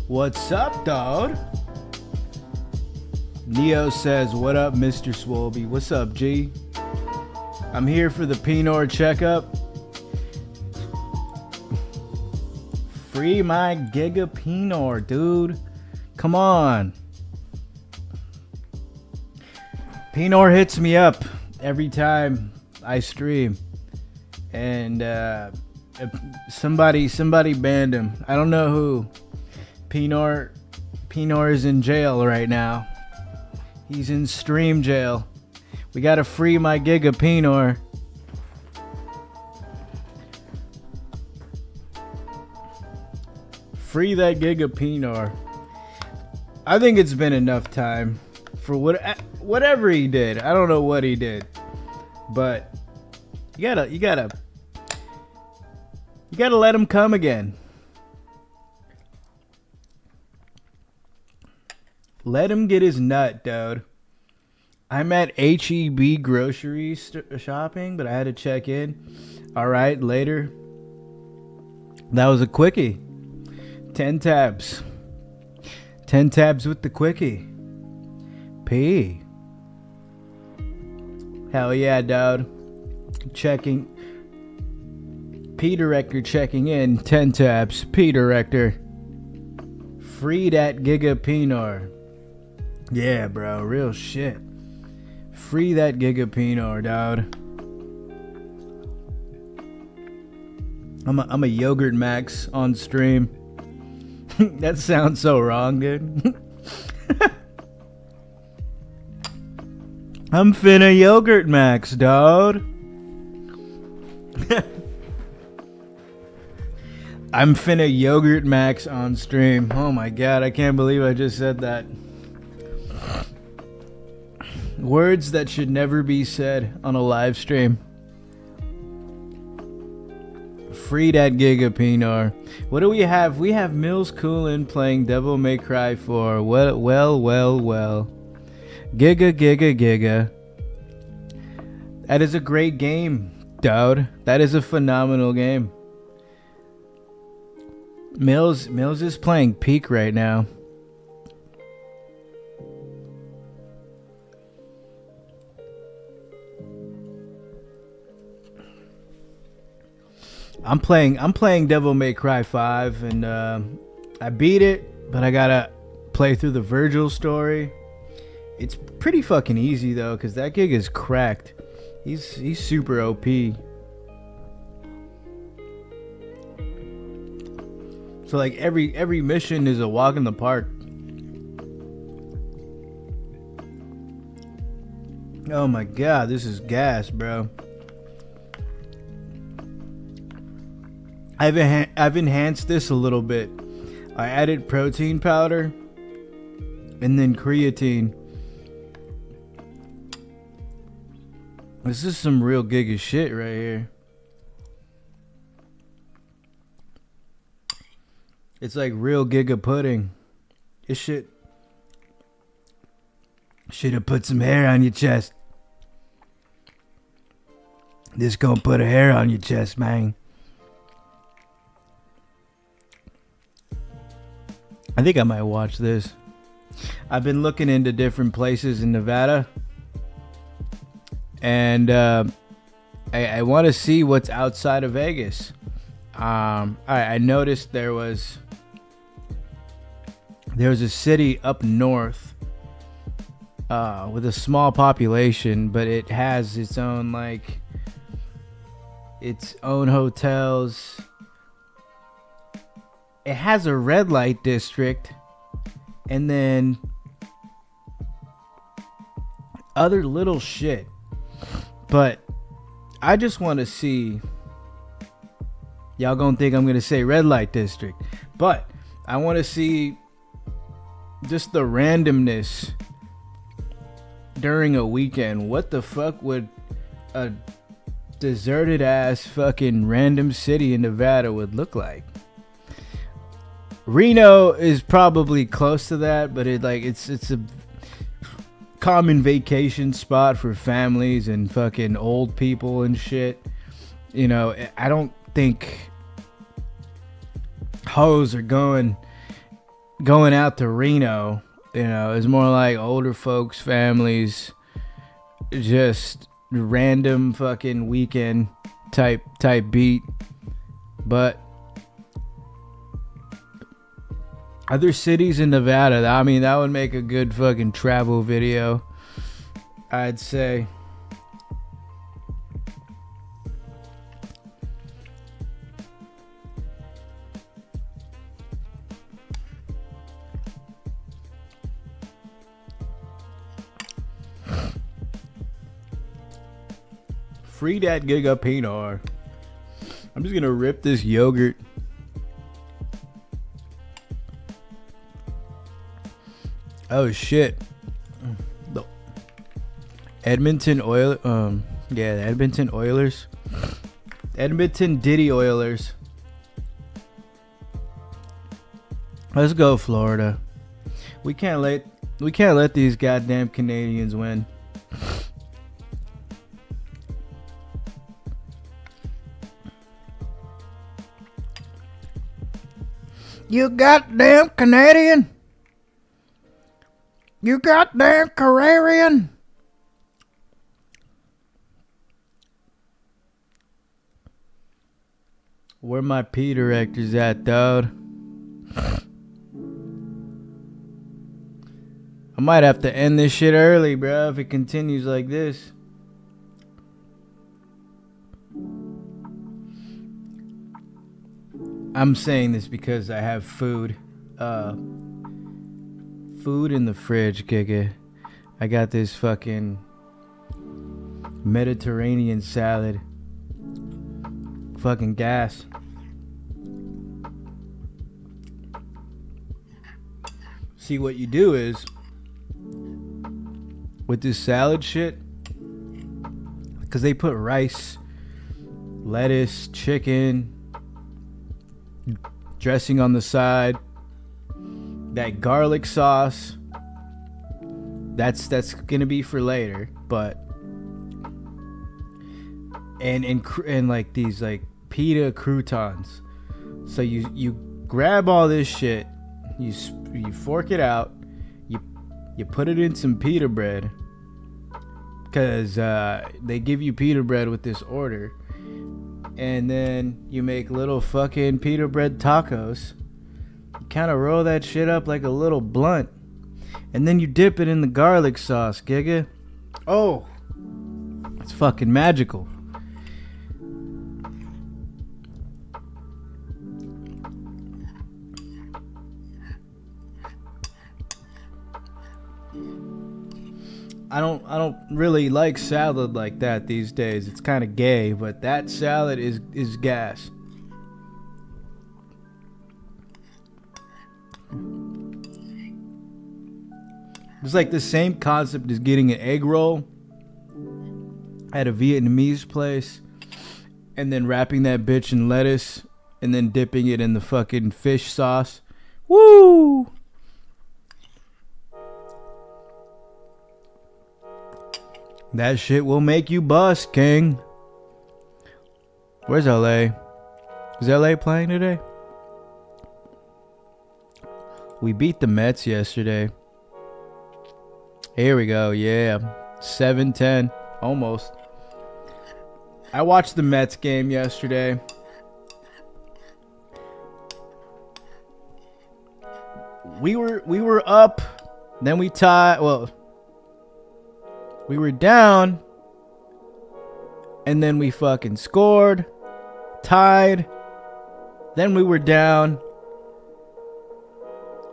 What's up, dog? Neo says, what up, Mr. Swolby? What's up, G? I'm here for the Penor checkup. Free my Gigga Penor, dude. Come on. Penor hits me up every time I stream. And somebody banned him. I don't know who. Penor is in jail right now. He's in stream jail. We gotta free my Gigga Penor. Free that Gigga Penor. I think it's been enough time for whatever he did. I don't know what he did, but you gotta let him come again. Let him get his nut, dude. I'm at HEB grocery shopping, but I had to check in. All right, later. That was a quickie. 10 tabs. 10 tabs with the quickie. P. Hell yeah, dude. Checking. P Director checking in. 10 tabs. P Director. Free that Gigga Penor. Yeah, bro. Real shit. Free that Gigga Penor, dude. I'm a yogurt max on stream. That sounds so wrong, dude. I'm finna yogurt max, dude. I'm finna yogurt max on stream. Oh my god, I can't believe I just said that. Words that should never be said on a live stream. Free that Gigga Penor. What do we have? We have Mills Coolin playing Devil May Cry 4. Well. Gigga. That is a great game, dude. That is a phenomenal game. Mills is playing peak right now. I'm playing Devil May Cry 5, and I beat it, but I gotta play through the Virgil story. It's pretty fucking easy though, cause that gig is cracked. He's super OP. So like every mission is a walk in the park. Oh my god, this is gas, bro. I've enhanced this a little bit. I added protein powder and then creatine. This is some real Gigga shit right here. It's like real Gigga pudding. This shit should have put some hair on your chest. This gonna put a hair on your chest, man. I think I might watch this. I've been looking into different places in Nevada. And I want to see what's outside of Vegas. I noticed there was a city up north with a small population, but it has its own hotels. It has a red light district, and then other little shit. But I just want to see. Y'all gonna think I'm gonna say red light district, but I want to see just the randomness during a weekend. What the fuck would a deserted ass fucking random city in Nevada would look like? Reno is probably close to that, but it's a common vacation spot for families and fucking old people and shit. You know, I don't think hoes are going going out to Reno. You know, it's more like older folks, families, just random fucking weekend type beat. But other cities in Nevada, I mean, that would make a good fucking travel video, I'd say. Free that Gigga Penor. I'm just gonna rip this yogurt. Oh shit. The Edmonton Oil the Edmonton Oilers. Edmonton Diddy Oilers. Let's go, Florida. We can't let these goddamn Canadians win. You goddamn Canadian. You goddamn Caribbean. Where my P directors at, dude? I might have to end this shit early, bro, if it continues like this. I'm saying this because I have food. Food in the fridge, Gigga. I got this fucking Mediterranean salad. Fucking gas. See, what you do is, with this salad shit, because they put rice, lettuce, chicken, dressing on the side, that garlic sauce, that's gonna be for later, but and like these like pita croutons. So you grab all this shit, you fork it out, you put it in some pita bread, because they give you pita bread with this order. And then you make little fucking pita bread tacos. You kind of roll that shit up like a little blunt. And then you dip it in the garlic sauce, Gigga. Oh, it's fucking magical. I don't really like salad like that these days. It's kind of gay, but that salad is gas. It's like the same concept as getting an egg roll at a Vietnamese place and then wrapping that bitch in lettuce and then dipping it in the fucking fish sauce. Woo! That shit will make you bust, king. Where's LA? Is LA playing today? We beat the Mets yesterday. Here we go, yeah. 7-10, almost. I watched the Mets game yesterday. We were up, then we tied. Well, we were down, and then we fucking scored, tied, then we were down,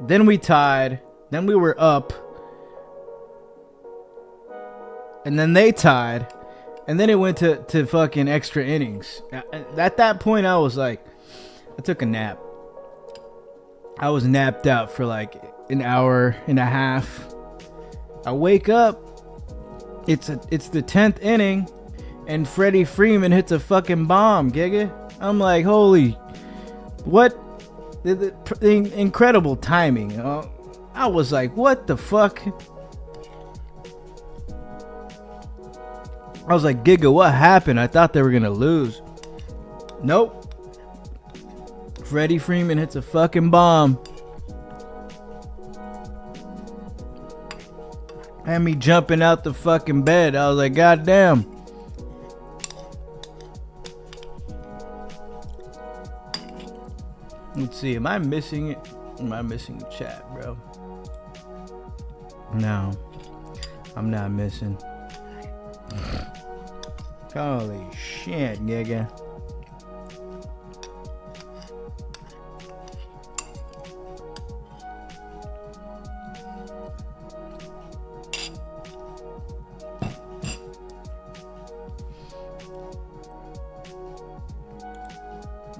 then we tied, then we were up, and then they tied, and then it went to fucking extra innings. At that point, I was like, I took a nap. I was napped out for like an hour and a half. I wake up. It's the 10th inning, and Freddie Freeman hits a fucking bomb, Gigga. I'm like, holy, what? The incredible timing. I was like, what the fuck? I was like, Gigga, what happened? I thought they were gonna lose. Nope. Freddie Freeman hits a fucking bomb. Had me jumping out the fucking bed. I was like, God damn. Let's see. Am I missing it? Am I missing the chat, bro? No. I'm not missing. Holy shit, Gigga.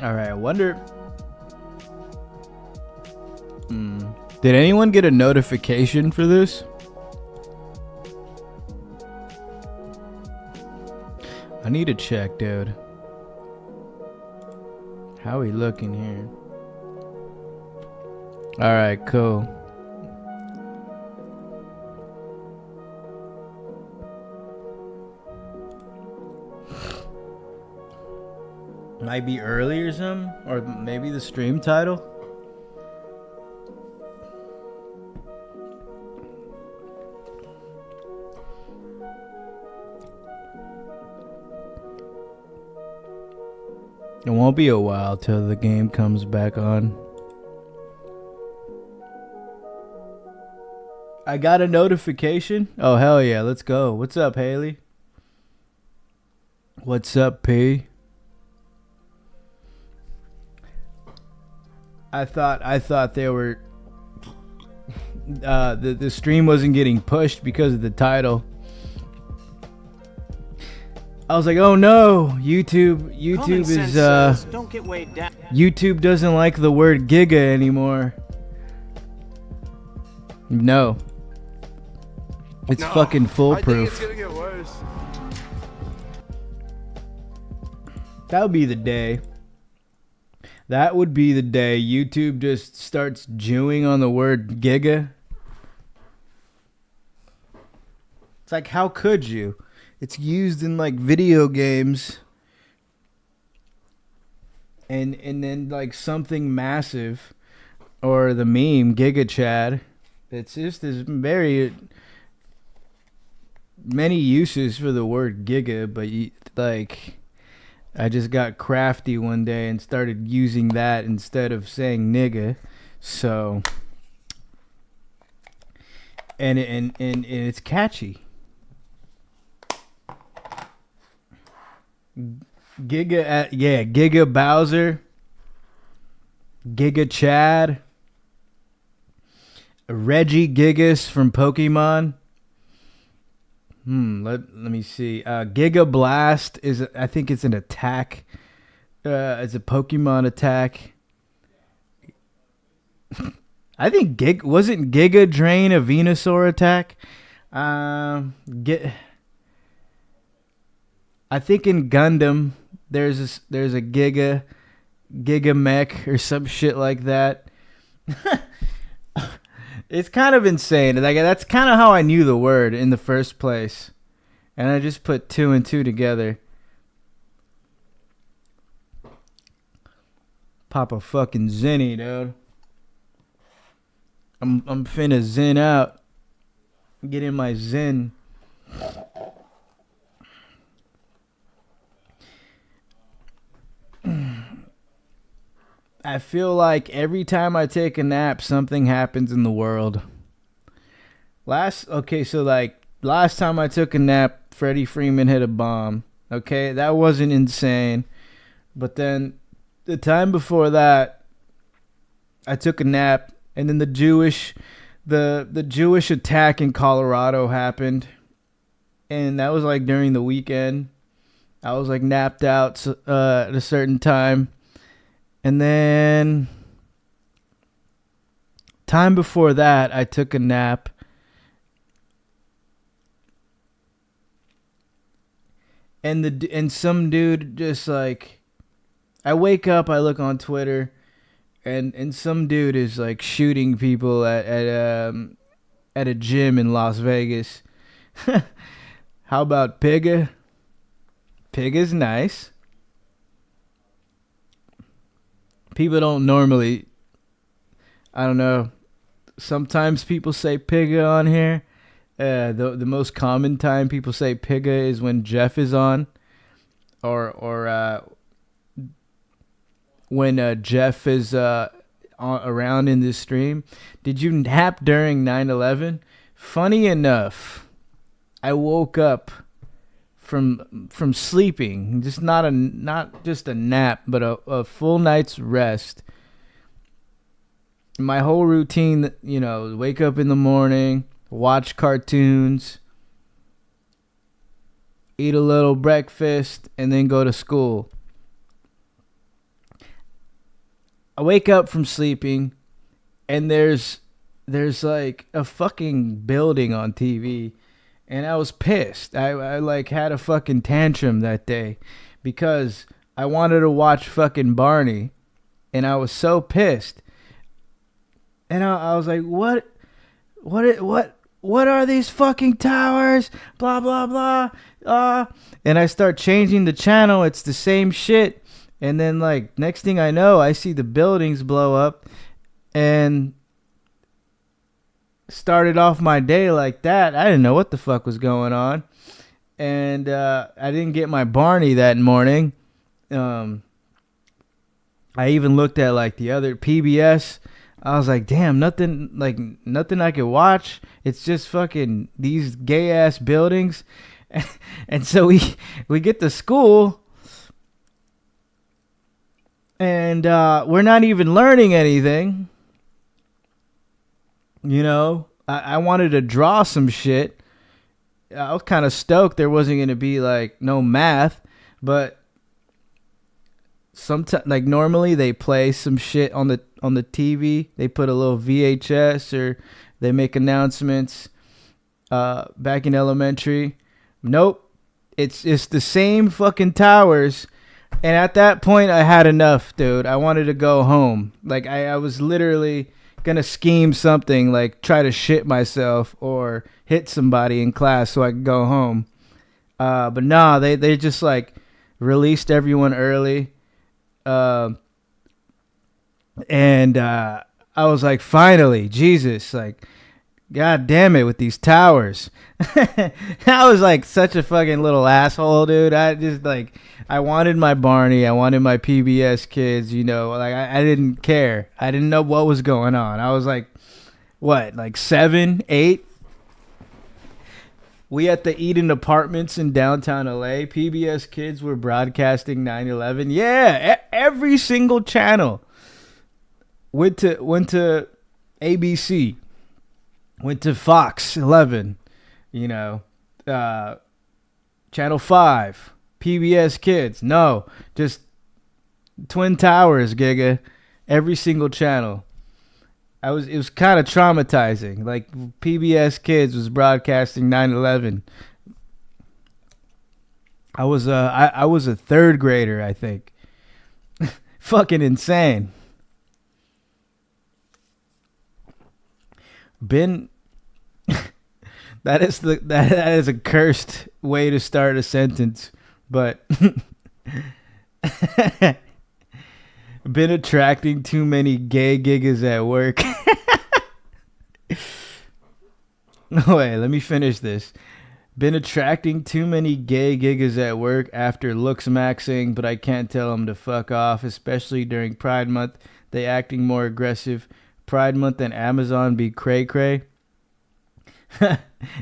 Alright, I wonder... Did anyone get a notification for this? I need to check, dude. How we looking here? Alright, cool. Might be early or something? Or maybe the stream title? It won't be a while till the game comes back on. I got a notification. Oh, hell yeah. Let's go. What's up, Haley? What's up, P? I thought they were... the stream wasn't getting pushed because of the title. I was like, oh no, YouTube is don't get weighed down. YouTube doesn't like the word Gigga anymore. No. It's fucking foolproof. I think it's gonna get worse. That would be the day. That would be the day YouTube just starts Jewing on the word Gigga. It's like, how could you? It's used in like video games and then like something massive, or the meme Gigga Chad. It's just there's very many uses for the word Gigga, but like I just got crafty one day and started using that instead of saying nigga. So and it's catchy. Gigga Bowser, Gigga Chad, Reggie Gigas from Pokemon. Let me see. Giga Blast is, I think it's an attack. It's a Pokemon attack. I think wasn't Giga Drain a Venusaur attack? I think in Gundam there's a Giga Mech or some shit like that. It's kind of insane. Like that's kind of how I knew the word in the first place, and I just put 2 and 2 together. Pop a fucking zenny, dude. I'm finna zen out. Get in my zen. I feel like every time I take a nap, something happens in the world. Last time I took a nap, Freddie Freeman hit a bomb. Okay, that wasn't insane. But then the time before that, I took a nap, and then the Jewish attack in Colorado happened. And that was like during the weekend. I was like napped out at a certain time. And then time before that, I took a nap. And some dude just like, I wake up, I look on Twitter, and some dude is like shooting people at a gym in Las Vegas. How about Pigga? Pigga's nice. People don't normally, I don't know, sometimes people say Pigga on here. The most common time people say Pigga is when Jeff is on, or when Jeff is around in this stream. Did you nap during 9/11? Funny enough, I woke up from sleeping, just not just a nap, but a full night's rest. My whole routine, wake up in the morning, watch cartoons, eat a little breakfast, and then go to school. I wake up from sleeping, and there's like a fucking building on TV, and I was pissed. I like had a fucking tantrum that day because I wanted to watch fucking Barney, and I was so pissed. And I was like, what are these fucking towers? Blah, blah, blah. And I start changing the channel. It's the same shit. And then, like, next thing I know, I see the buildings blow up and started off my day like that. I didn't know what the fuck was going on. And I didn't get my Barney that morning. I even looked at, like, the other PBS. I was like, damn, nothing I could watch. It's just fucking these gay ass buildings. And so we get to school, and we're not even learning anything. I wanted to draw some shit. I was kind of stoked there wasn't going to be like no math, but sometimes, like, normally they play some shit on the TV. They put a little VHS, or they make announcements. Back in elementary, nope, it's the same fucking towers. And at that point, I had enough, dude. I wanted to go home. Like, I was literally gonna scheme something, like try to shit myself or hit somebody in class so I could go home. But nah, they just like released everyone early. And I was like, finally, Jesus, like, God damn it with these towers. I was like such a fucking little asshole, dude. I wanted my Barney. I wanted my PBS kids, like I didn't care. I didn't know what was going on. I was like, what, like 7, 8? We at the Eden Apartments in downtown LA, PBS kids were broadcasting 9/11. Yeah, every single channel. Went to ABC. Went to Fox 11, Channel 5, PBS Kids. No, just Twin Towers, Gigga. Every single channel. It was kind of traumatizing. Like, PBS Kids was broadcasting 9/11. I was a third grader, I think. Fucking insane. That is a cursed way to start a sentence, but been attracting too many gay giggas at work. No way, let me finish this. Been attracting too many gay giggas at work after looks maxing, but I can't tell them to fuck off, especially during Pride Month. They acting more aggressive. Pride Month and Amazon be cray cray.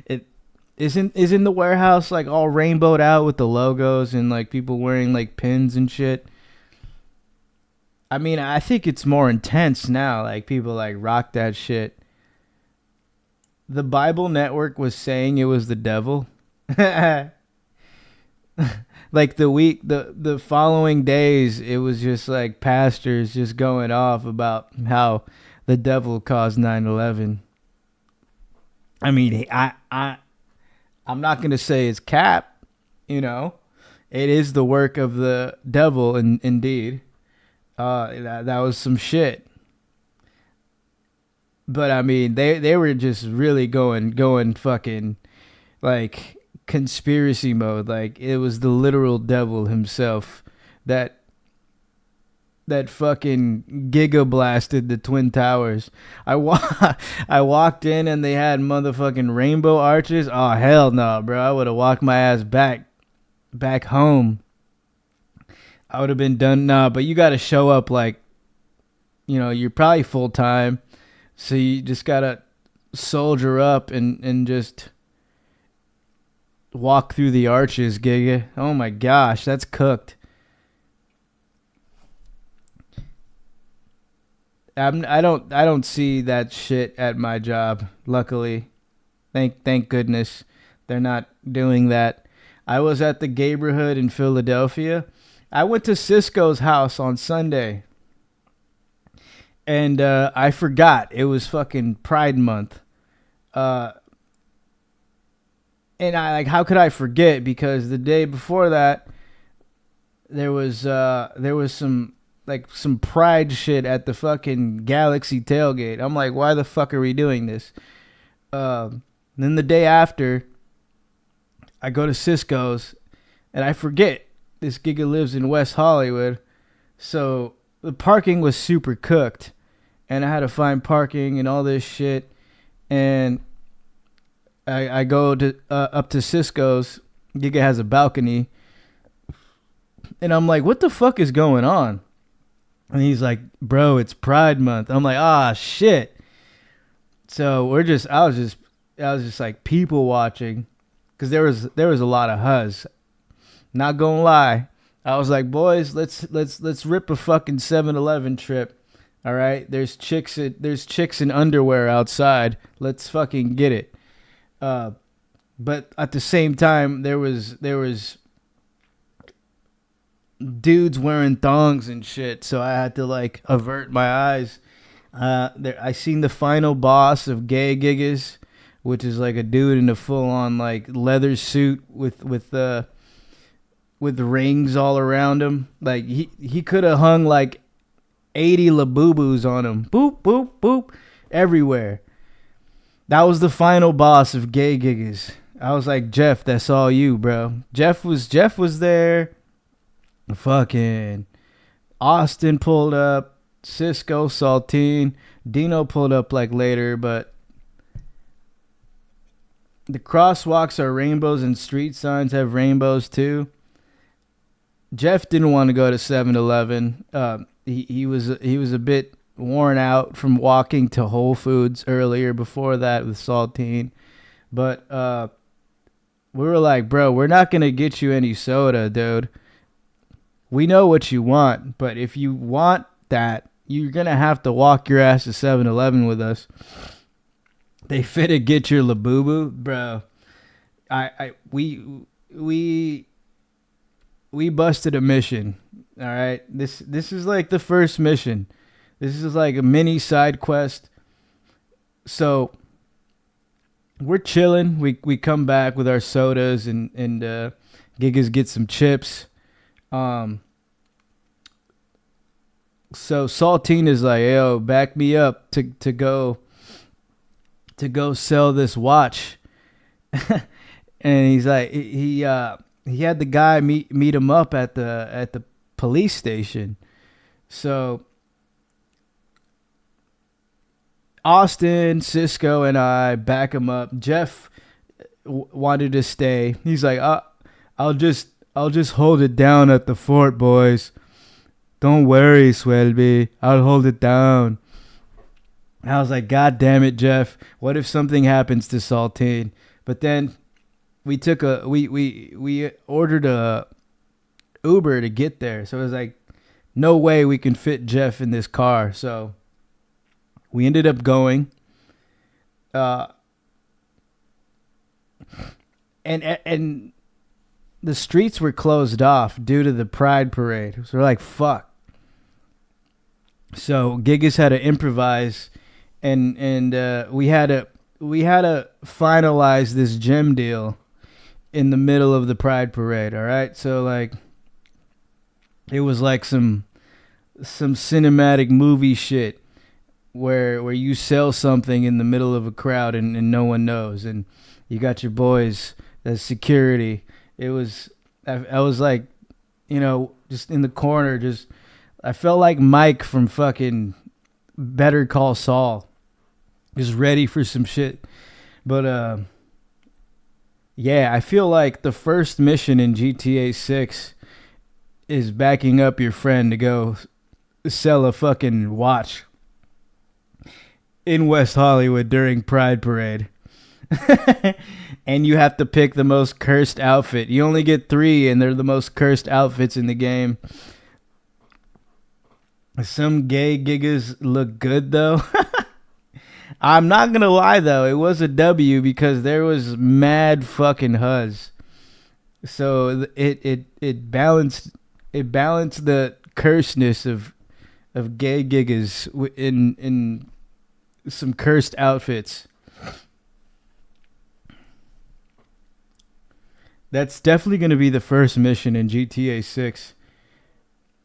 It isn't the warehouse like all rainbowed out with the logos and like people wearing like pins and shit? I mean, I think it's more intense now. Like, people like rock that shit. The Bible Network was saying it was the devil. Like the following days, it was just like pastors just going off about how the devil caused 9/11. I mean, I'm not gonna say it's cap. It is the work of the devil, indeed. That was some shit. But I mean, they were just really going fucking like conspiracy mode. Like, it was the literal devil himself that that fucking Gigga blasted the Twin Towers. I walked in and they had motherfucking rainbow arches. Oh hell no, bro! I would have walked my ass back home. I would have been done. Nah, but you got to show up like, you're probably full time, so you just gotta soldier up and just walk through the arches, Giga. Oh my gosh, that's cooked. I don't see that shit at my job. Luckily, thank goodness they're not doing that. I was at the neighborhood in Philadelphia. I went to Cisco's house on Sunday, and I forgot it was fucking Pride Month. And I how could I forget? Because the day before that, there was some pride shit at the fucking Galaxy tailgate. I'm like, why the fuck are we doing this? Then the day after, I go to Cisco's, and I forget this Gigga lives in West Hollywood, so the parking was super cooked, and I had to find parking and all this shit, and I go to up to Cisco's. Gigga has a balcony, and I'm like, what the fuck is going on? And he's like, bro, it's Pride Month. I'm like, ah, shit. So I was just like people watching, because there was a lot of huzz. Not gonna lie, I was like, boys, let's rip a fucking 7-Eleven trip. All right, there's chicks in underwear outside. Let's fucking get it. But at the same time, there was dudes wearing thongs and shit, so I had to like avert my eyes. I seen the final boss of Gay Giggas, which is like a dude in a full on like leather suit with rings all around him. Like he could have hung like 80 Labubus on him. Boop boop boop everywhere. That was the final boss of Gay Giggas. I was like, Jeff, that's all you, bro. Jeff was there. Fucking Austin pulled up, Cisco, Saltine, Dino pulled up like later, but the crosswalks are rainbows and street signs have rainbows too. Jeff didn't want to go to 7-Eleven. He was a bit worn out from walking to Whole Foods earlier before that with Saltine, but we were like, bro, we're not gonna get you any soda, dude. We know what you want, but if you want that, you're going to have to walk your ass to 7-Eleven with us. They finna get your Labubu, bro. We busted a mission. All right. This is like the first mission. This is like a mini side quest. So we're chilling. We come back with our sodas and Giggas get some chips. So Saltine is like, yo, back me up to go sell this watch. And he's like, he had the guy meet him up at the police station. So Austin, Cisco, and I back him up. Jeff wanted to stay. He's like, I'll just hold it down at the fort, boys. Don't worry, Swelby. I'll hold it down. I was like, God damn it, Jeff. What if something happens to Saltine? But then we ordered a Uber to get there. So it was like, no way we can fit Jeff in this car. So we ended up going. And the streets were closed off due to the Pride Parade. So we're like, fuck. So Giggas had to improvise, and we had to finalize this gym deal in the middle of the Pride Parade. All right, so like it was like some cinematic movie shit where you sell something in the middle of a crowd and no one knows, and you got your boys as security. I was like, just in the corner, just I felt like Mike from fucking Better Call Saul. Is ready for some shit. But yeah, I feel like the first mission in GTA 6 is backing up your friend to go sell a fucking watch in West Hollywood during Pride Parade. And you have to pick the most cursed outfit. You only get 3 and they're the most cursed outfits in the game. Some gay Giggas look good though. I'm not gonna lie though, it was a W because there was mad fucking huzz. So it balanced the curseness of gay Giggas in some cursed outfits. That's definitely gonna be the first mission in GTA 6.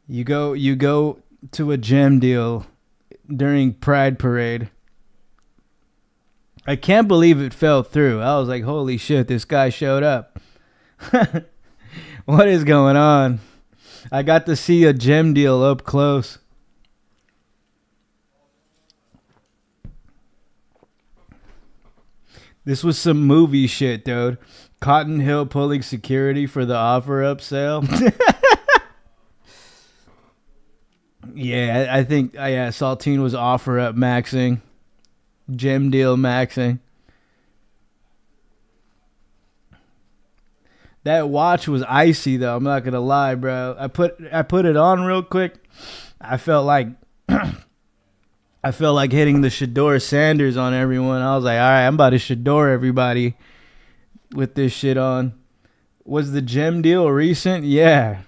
You go to a gem deal during Pride Parade. I can't believe it fell through. I was like, holy shit, this guy showed up. What is going on? I got to see a gem deal up close. This was some movie shit, dude. Cotton Hill pulling security for the offer up sale. Yeah, I think Saltine was offer up maxing. Gem deal maxing. That watch was icy though, I'm not gonna lie, bro. I put it on real quick. I felt like hitting the Shador Sanders on everyone. I was like, all right, I'm about to Shador everybody with this shit on. Was the gem deal recent? Yeah.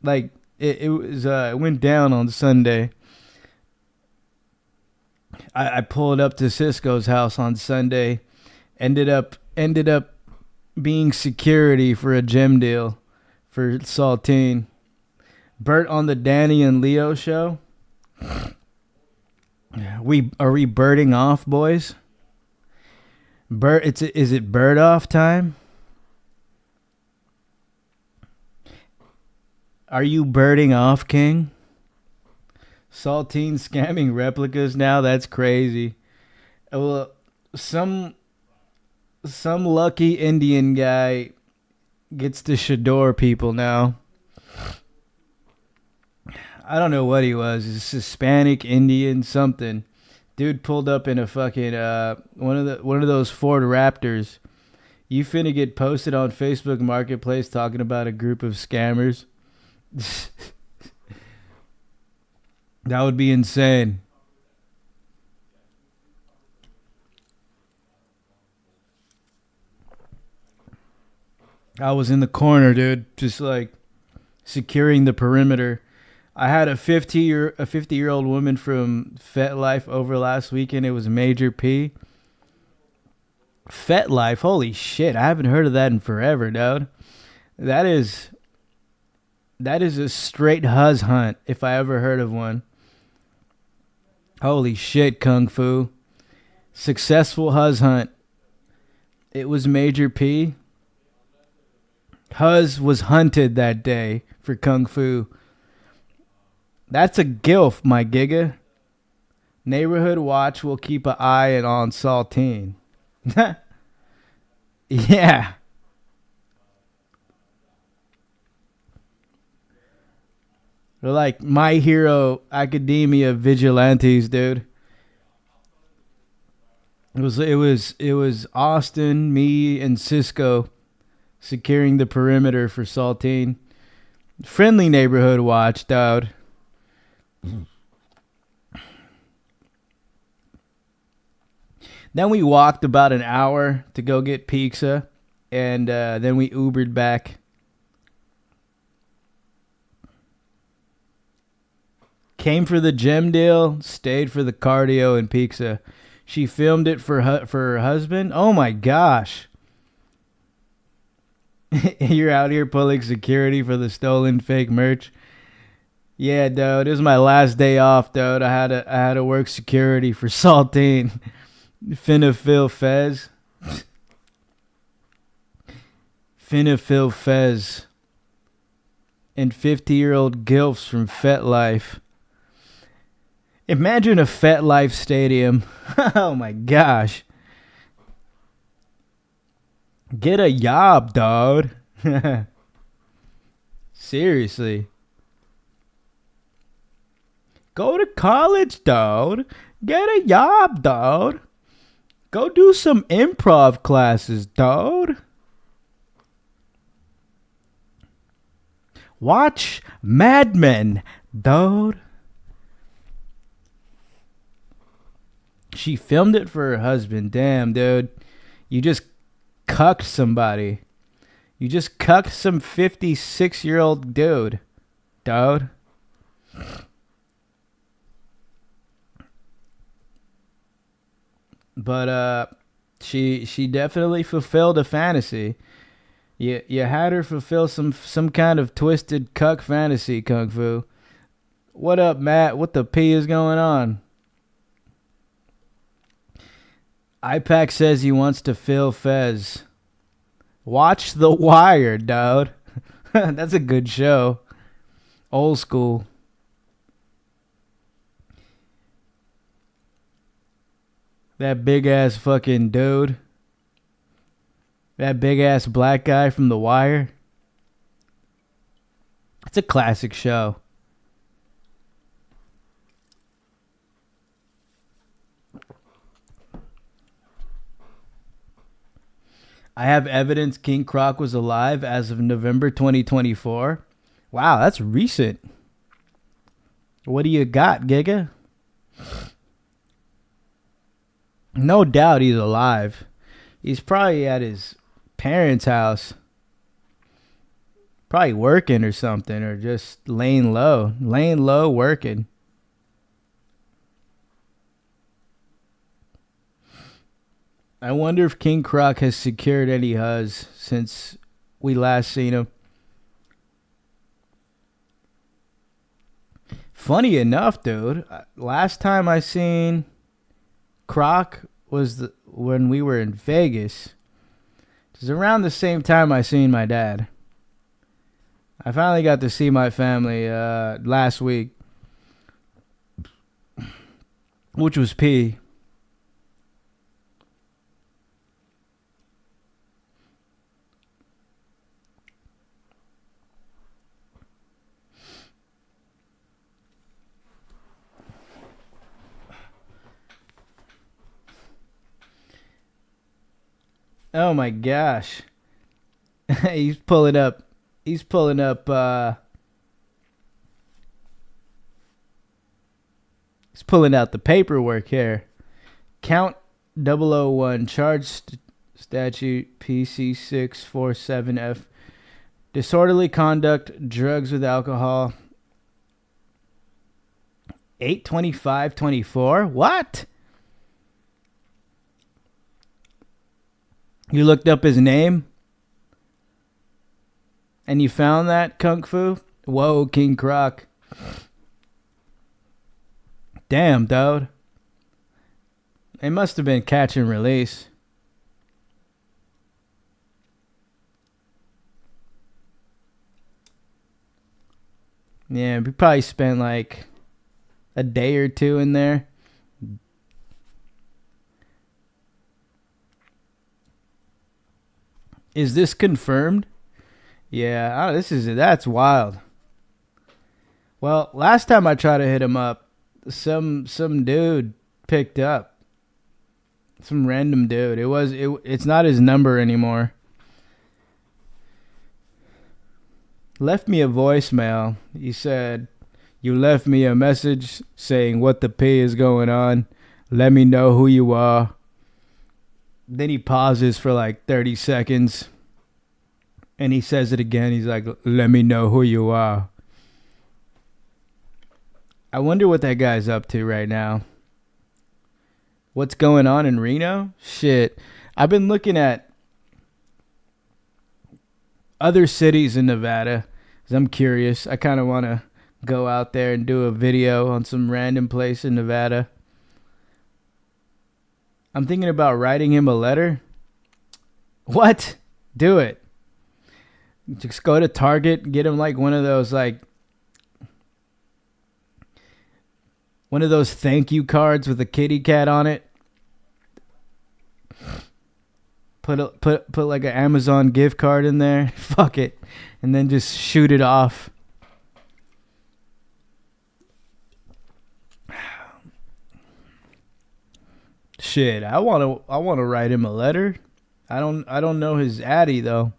Like it went down on Sunday. I pulled up to Cisco's house on Sunday. Ended up being security for a gem deal for Saltine. Bert on the Danny and Leo show. Are we birding off, boys? Is it bird off time? Are you birding off, King? Saltine scamming replicas now? That's crazy. Well, some lucky Indian guy gets to Shador people now. I don't know what he was. He's Hispanic, Indian, something. Dude pulled up in a fucking one of those Ford Raptors. You finna get posted on Facebook Marketplace talking about a group of scammers. That would be insane. I was in the corner, dude, just like securing the perimeter. I had a 50-year-old woman from FetLife over last weekend. It was Major P. FetLife, holy shit! I haven't heard of that in forever, dude. That is a straight huzz hunt if I ever heard of one. Holy shit, Kung Fu. Successful huzz hunt. It was Major P. Huzz was hunted that day for Kung Fu. That's a gilf, my Gigga. Neighborhood Watch will keep an eye on Saltine. Yeah. They're like My Hero Academia vigilantes, dude. It was Austin, me, and Cisco securing the perimeter for Saltine. Friendly neighborhood watch, dude. Then we walked about an hour to go get pizza, and then we Ubered back. Came for the gem deal, stayed for the cardio and pizza. She filmed it for her husband. Oh my gosh. You're out here pulling security for the stolen fake merch. Yeah, dude, it was my last day off, dude. I had to work security for Saltine. Finna Phil Fez. Finna Phil Fez. and 50-year-old gilfs from FetLife. Imagine a FetLife stadium. Oh my gosh. Get a job, dog. Seriously. Go to college, dog. Get a job, dog. Go do some improv classes, dog. Watch Mad Men, dog. She filmed it for her husband. Damn, dude. You just cucked somebody. You just cucked some 56-year-old dude. Dude. But she definitely fulfilled a fantasy. You had her fulfill some kind of twisted cuck fantasy, Kung Fu. What up, Matt? What the P is going on? IPAC says he wants to fill Fez. Watch The Wire, dude. That's a good show. Old school. That big ass fucking dude. That big ass black guy from The Wire. It's a classic show. I have evidence King Croc was alive as of November 2024. Wow, that's recent. What do you got, Gigga? No doubt he's alive. He's probably at his parents' house. Probably working or something, or just laying low. Laying low, working. I wonder if King Croc has secured any huz since we last seen him. Funny enough, dude, last time I seen Croc was when we were in Vegas. It was around the same time I seen my dad. I finally got to see my family last week, which was P. Oh my gosh. He's pulling up out the paperwork here. Count 001 charge statute PC647F. Disorderly conduct, drugs with alcohol. 8/25/24. What? You looked up his name? And you found that, Kung Fu? Whoa, King Croc. Damn, dude. They must have been catch and release. Yeah, we probably spent like a day or two in there. Is this confirmed? Yeah, that's wild. Well, last time I tried to hit him up, some dude picked up. Some random dude. It's not his number anymore. Left me a voicemail. He said, "You left me a message saying what the P is going on. Let me know who you are." Then he pauses for like 30 seconds. And he says it again. He's like, "Let me know who you are." I wonder what that guy's up to right now. What's going on in Reno? Shit. I've been looking at other cities in Nevada because I'm curious. I kind of want to go out there and do a video on some random place in Nevada. I'm thinking about writing him a letter. What? Do it. Just go to Target, get him like one of those thank you cards with a kitty cat on it. Put like an Amazon gift card in there. Fuck it. And then just shoot it off. Shit, I want to write him a letter. I don't know his addy though.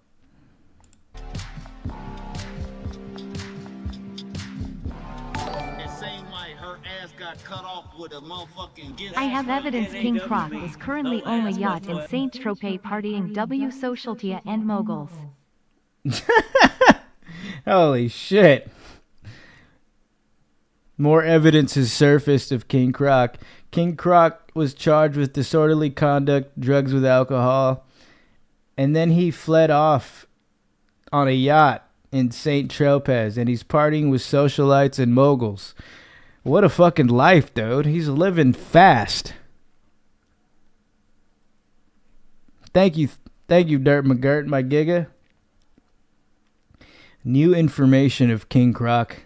I have evidence King Croc is currently on a yacht in Saint Tropez partying W Socialtia and moguls. Holy shit. More evidence has surfaced of King Croc. King Croc was charged with disorderly conduct, drugs with alcohol, and then he fled off on a yacht in Saint Tropez, and he's partying with socialites and moguls. What a fucking life, dude. He's living fast. Thank you, Dirt McGirt, my Gigga. New information of King Croc.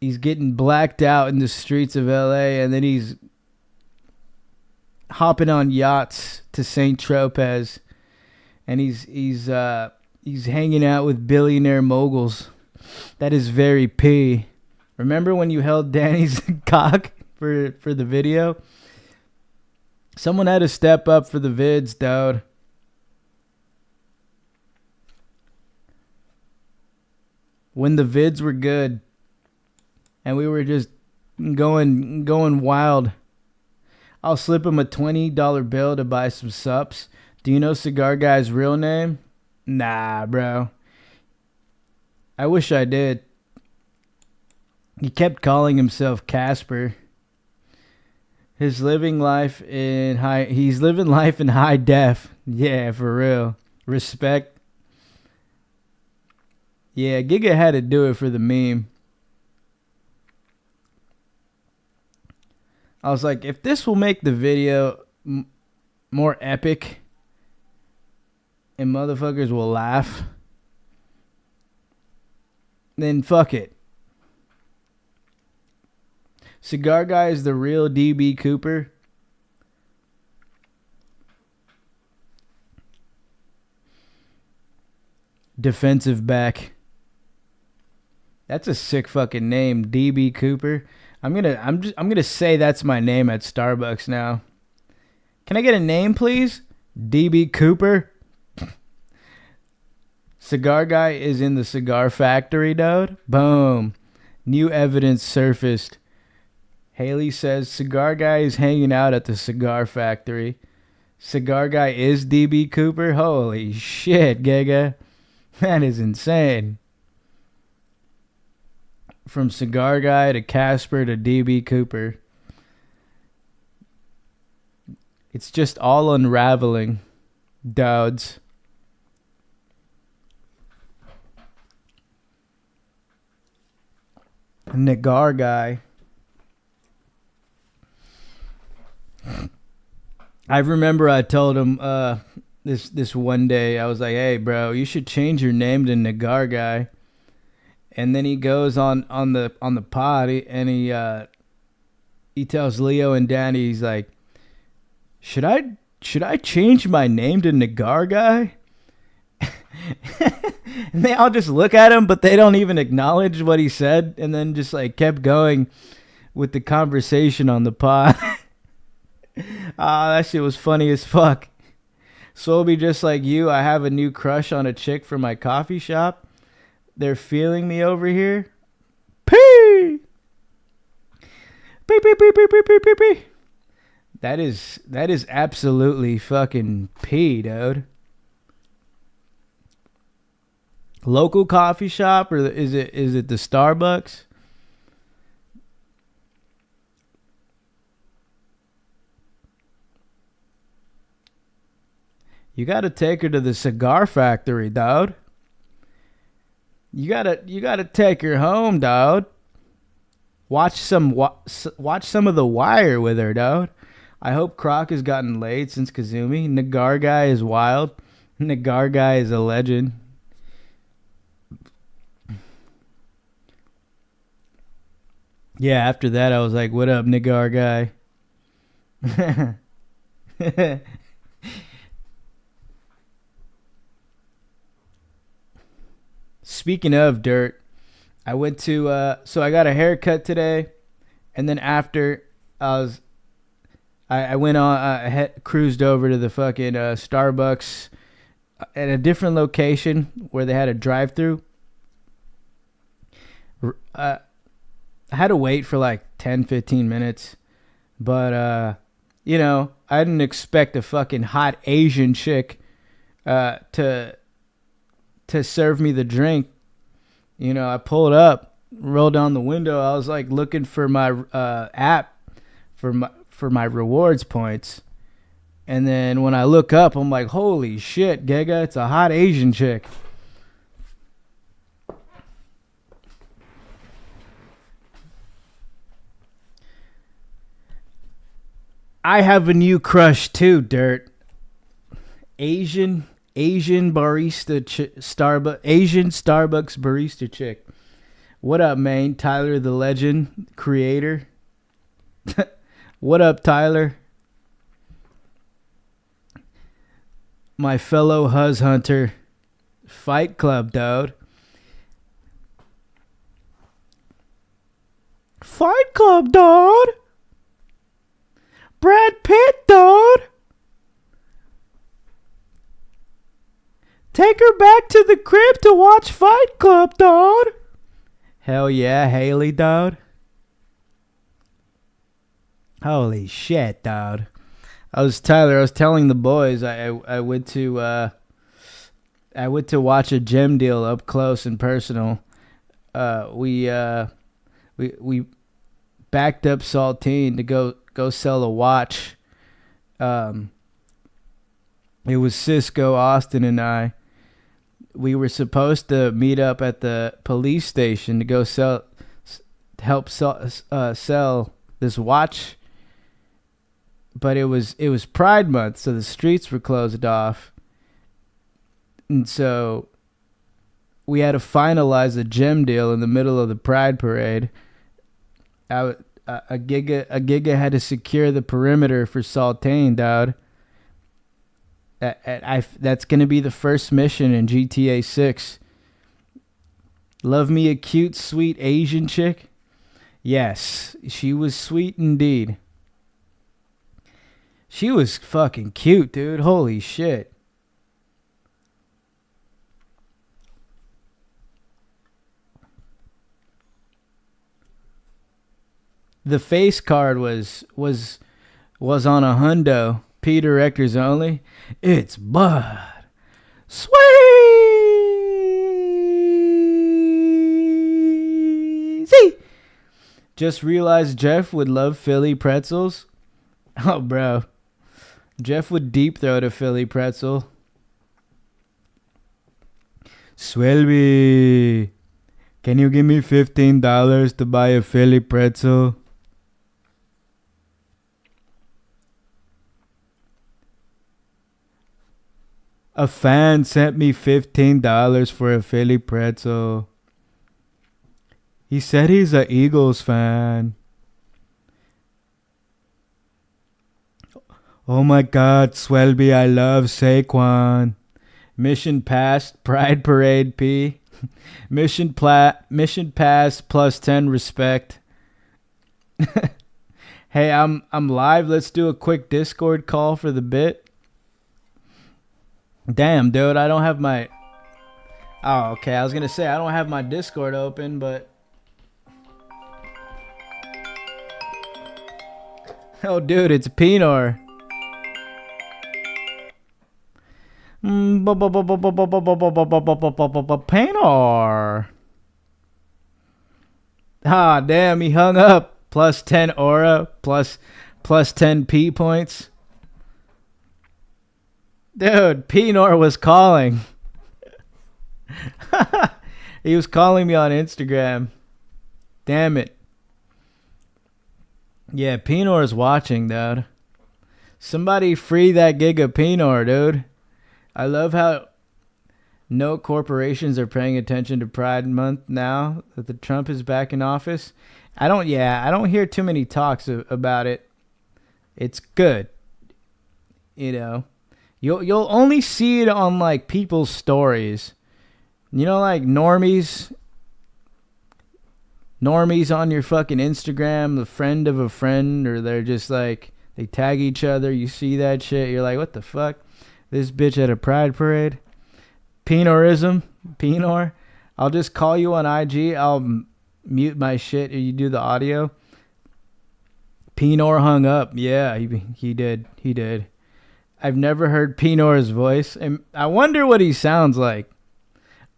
He's getting blacked out in the streets of LA, and then he's hopping on yachts to Saint Tropez, and he's hanging out with billionaire moguls. That is very P. Remember when you held Danny's cock for the video? Someone had to step up for the vids, dude. When the vids were good and we were just going wild, I'll slip him a $20 bill to buy some sups. Do you know Cigar Guy's real name? Nah, bro. I wish I did. He kept calling himself Casper. He's living life in high def. Yeah, for real. Respect. Yeah, Gigga had to do it for the meme. I was like, if this will make the video more epic and motherfuckers will laugh, then fuck it. Cigar Guy is the real DB Cooper. Defensive back. That's a sick fucking name, DB Cooper. I'm gonna say that's my name at Starbucks now. Can I get a name, please? DB Cooper. Cigar Guy is in the cigar factory, dude. Boom. New evidence surfaced. Haley says Cigar Guy is hanging out at the cigar factory. Cigar Guy is DB Cooper? Holy shit, Gigga. That is insane. From Cigar Guy to Casper to DB Cooper. It's just all unraveling, dudes. Nagar Guy. I remember I told him this one day, I was like, hey bro, you should change your name to Nagar Guy. And then he goes on the pod and he tells Leo and Danny, he's like, should I change my name to Nagar Guy? And they all just look at him, but they don't even acknowledge what he said, and then just like kept going with the conversation on the pod. That shit was funny as fuck. Sobe, just like you, I have a new crush on a chick from my coffee shop. They're feeling me over here. Pee! Pee, pee, pee, pee, pee, pee, pee, pee. That is absolutely fucking pee, dude. Local coffee shop, or is it the Starbucks? You gotta take her to the cigar factory, dude. You gotta take her home, dude. Watch some of The Wire with her, dude. I hope Croc has gotten laid since Kazumi. Nagar Guy is wild. Nagar guy is a legend. Yeah, after that I was like, what up, Nagar guy? Speaking of dirt, I went to so I got a haircut today, and then after I was I went on cruised over to the fucking Starbucks at a different location where they had a drive-through. I had to wait for like 10-15 minutes, but you know, I didn't expect a fucking hot Asian chick to serve me the drink. You know, I pulled up, rolled down the window. I was like looking for my app for my rewards points. And then when I look up, I'm like, holy shit, Gigga, it's a hot Asian chick. I have a new crush too, Dirt. Asian barista Asian Starbucks barista chick. What up, man? Tyler the Legend creator. What up, Tyler? My fellow Huzz Hunter. Fight Club, dude. Fight Club, dude. Brad Pitt, dude. Take her back to the crib to watch Fight Club, dude. Hell yeah, Haley, dude. Holy shit, dude. I was telling the boys I went to watch a gem deal up close and personal. We backed up Saltine to go sell a watch. It was Cisco, Austin, and I. We were supposed to meet up at the police station to go help sell this watch, but it was Pride Month, so the streets were closed off, and so we had to finalize a gem deal in the middle of the Pride Parade. A Gigga had to secure the perimeter for Saltane, dude. That's going to be the first mission in GTA 6. Love me a cute, sweet Asian chick? Yes, she was sweet indeed. She was fucking cute, dude. Holy shit. The face card was on a hundo. P directors only. It's Bud. Sweet. See. Just realized Jeff would love Philly pretzels. Oh, bro. Jeff would deep throat a Philly pretzel. Swelby, can you give me $15 to buy a Philly pretzel? A fan sent me $15 for a Philly pretzel. He said he's a Eagles fan. Oh my God, Swelby, I love Saquon. Mission passed, Pride Parade P. Mission passed plus 10 respect. Hey, I'm live. Let's do a quick Discord call for the bit. Damn, dude, I don't have my... Oh, okay, I was going to say I don't have my Discord open, but... Oh, dude, it's Penor. Penor. Ah, damn, he hung up. Plus 10 aura, plus 10 P points. Dude, Penor was calling. He was calling me on Instagram. Damn it. Yeah, Penor's watching, dude. Somebody free that Gigga Penor, dude. I love how no corporations are paying attention to Pride Month now that the Trump is back in office. I don't hear too many talks about it. It's good. You know, you'll only see it on like people's stories. You know, like normies on your fucking Instagram, the friend of a friend, or they're just like, they tag each other. You see that shit. You're like, what the fuck? This bitch at a pride parade? Penor. I'll just call you on IG. I'll mute my shit and you do the audio. Penor hung up. Yeah, he did. He did. I've never heard Penor's voice. And I wonder what he sounds like.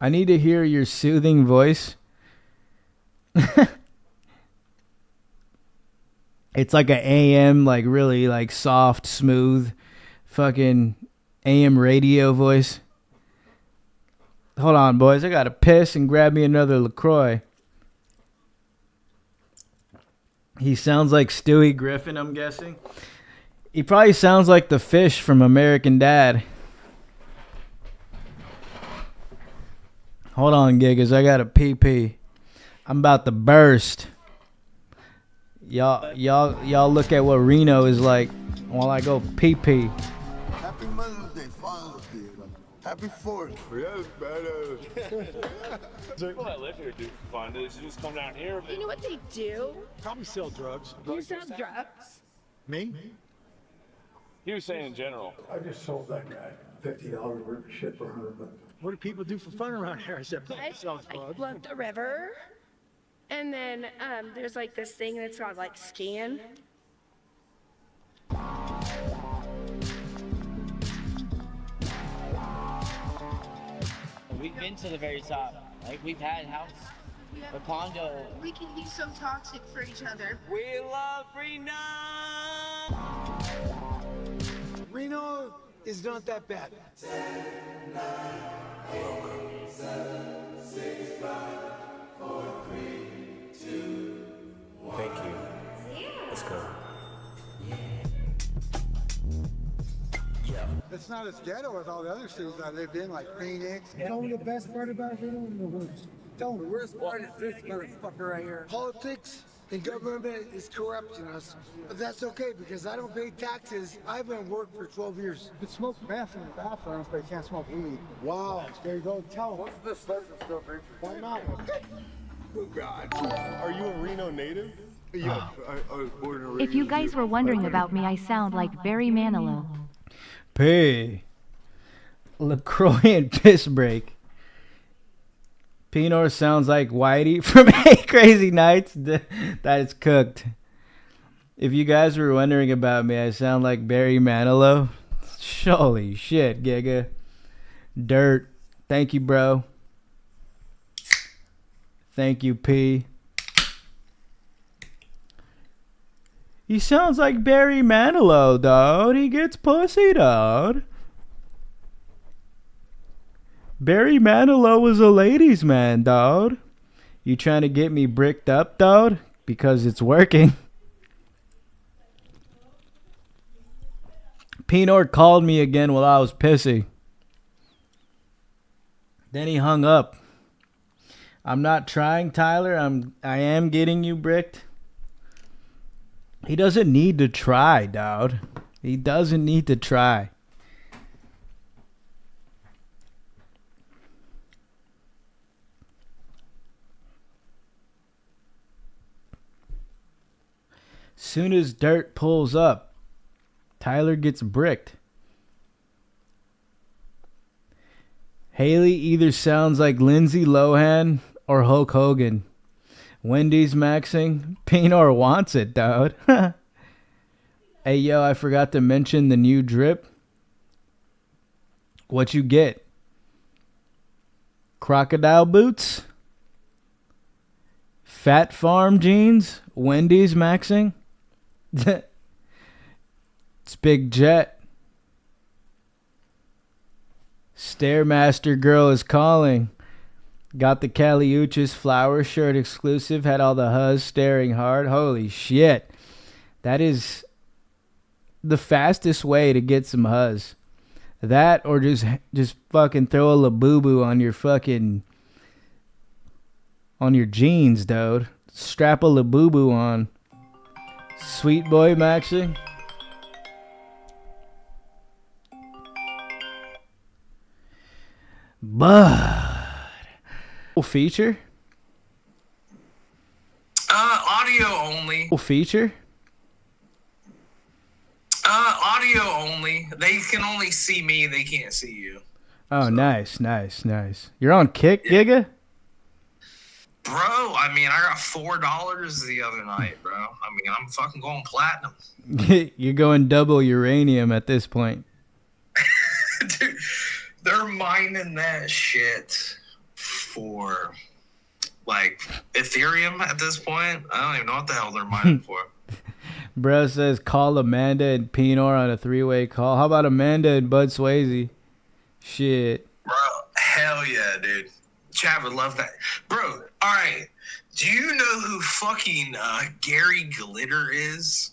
I need to hear your soothing voice. It's like an AM, like really like soft, smooth, fucking AM radio voice. Hold on, boys. I gotta piss and grab me another LaCroix. He sounds like Stewie Griffin, I'm guessing. He probably sounds like the fish from American Dad. Hold on, Giggas. I got a pee. I'm about to burst. Y'all look at what Reno is like while I go pee. Happy Mother's Day, Father's Day. Happy 4th. Yes, better. People that live here do fun. They just come down here. You know what they do? Probably sell drugs. You sell drugs? Me? He was saying in general. I just sold that guy $50 worth of shit for $100. What do people do for fun around here? I said, I love the river. And then there's like this thing that's called like scan. We've been to the very top. Like we've had house. The condo. We can be so toxic for each other. We love Reno. Reno is not that bad. 10, 9, welcome. 7, 6, 5, 4, 3, 2, 1. Thank you. Let's go. It's not as ghetto as all the other cities I lived in, like Phoenix. Tell me the best part about Reno and the worst. Tell me, the worst part is this motherfucker right here. Politics and government is corrupting us. But that's okay because I don't pay taxes. I've been working for 12 years. You can smoke meth in the bathrooms, but you can't smoke weed. Wow. There you go. Tell them. What's this license still, Richard? Why not? Oh, God. Are you a Reno native? Yeah, I was born in Reno. If you guys were wondering about me, I sound like Barry Manilow. P. LaCroix and piss break. Penor sounds like Whitey from 8 Crazy Nights. That is cooked. If you guys were wondering about me, I sound like Barry Manilow. Holy shit, Gigga. Dirt. Thank you, bro. Thank you, P. He sounds like Barry Manilow, dude. He gets pussy, dude. Barry Manilow was a ladies' man, dude. You trying to get me bricked up, dude? Because it's working. Penor called me again while I was pissy. Then he hung up. I'm not trying, Tyler. I am getting you bricked. He doesn't need to try, dude. He doesn't need to try. Soon as dirt pulls up, Tyler gets bricked. Haley either sounds like Lindsay Lohan or Hulk Hogan. Wendy's maxing. Penor wants it, dude. Hey, yo, I forgot to mention the new drip. What you get? Crocodile boots? Fat Farm jeans? Wendy's maxing? It's Big Jet. Stairmaster girl is calling. Got the Caliuchis flower shirt exclusive. Had all the huzz staring hard. Holy shit. That is the fastest way to get some huzz. That or just fucking throw a Labubu on your fucking on your jeans, dude. Strap a Labubu on. Sweet boy Maxie. But feature? Audio only. Feature? Audio only. They can only see me, they can't see you. Oh, so. Nice. You're on Kick, Gigga? Bro, I mean, I got $4 the other night, bro. I mean, I'm fucking going platinum. You're going double uranium at this point. Dude, they're mining that shit for, like, Ethereum at this point. I don't even know what the hell they're mining for. Bro says call Amanda and Penor on a 3-way call. How about Amanda and Bud Swayze? Shit. Bro, hell yeah, dude. Chad would love that. Bro, all right. Do you know who fucking Gary Glitter is?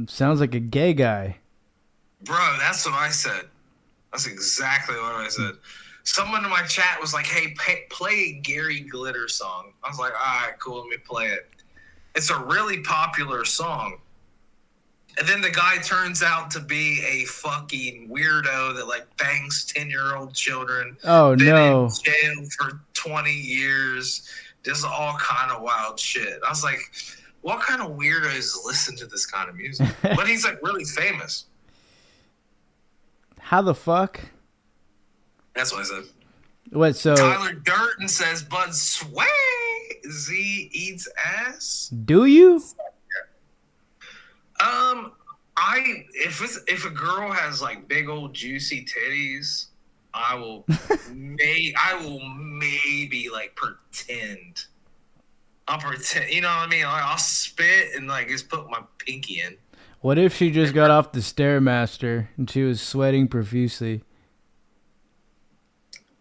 Sounds like a gay guy. Bro, that's what I said. That's exactly what I said. Someone in my chat was like, hey, play a Gary Glitter song. I was like, all right, cool, let me play it. It's a really popular song. And then the guy turns out to be a fucking weirdo that like bangs 10-year-old children. Oh, been no. in jail for 20 years. Just all kind of wild shit. I was like, what kind of weirdos listen to this kind of music? But he's like really famous. How the fuck? That's what I said. What, so? Tyler Durden says Bud Swayze eats ass. Do you? If a girl has like big old juicy titties, I will maybe like pretend. I'll pretend, you know what I mean? Like, I'll spit and like just put my pinky in. What if she just got off the Stairmaster and she was sweating profusely?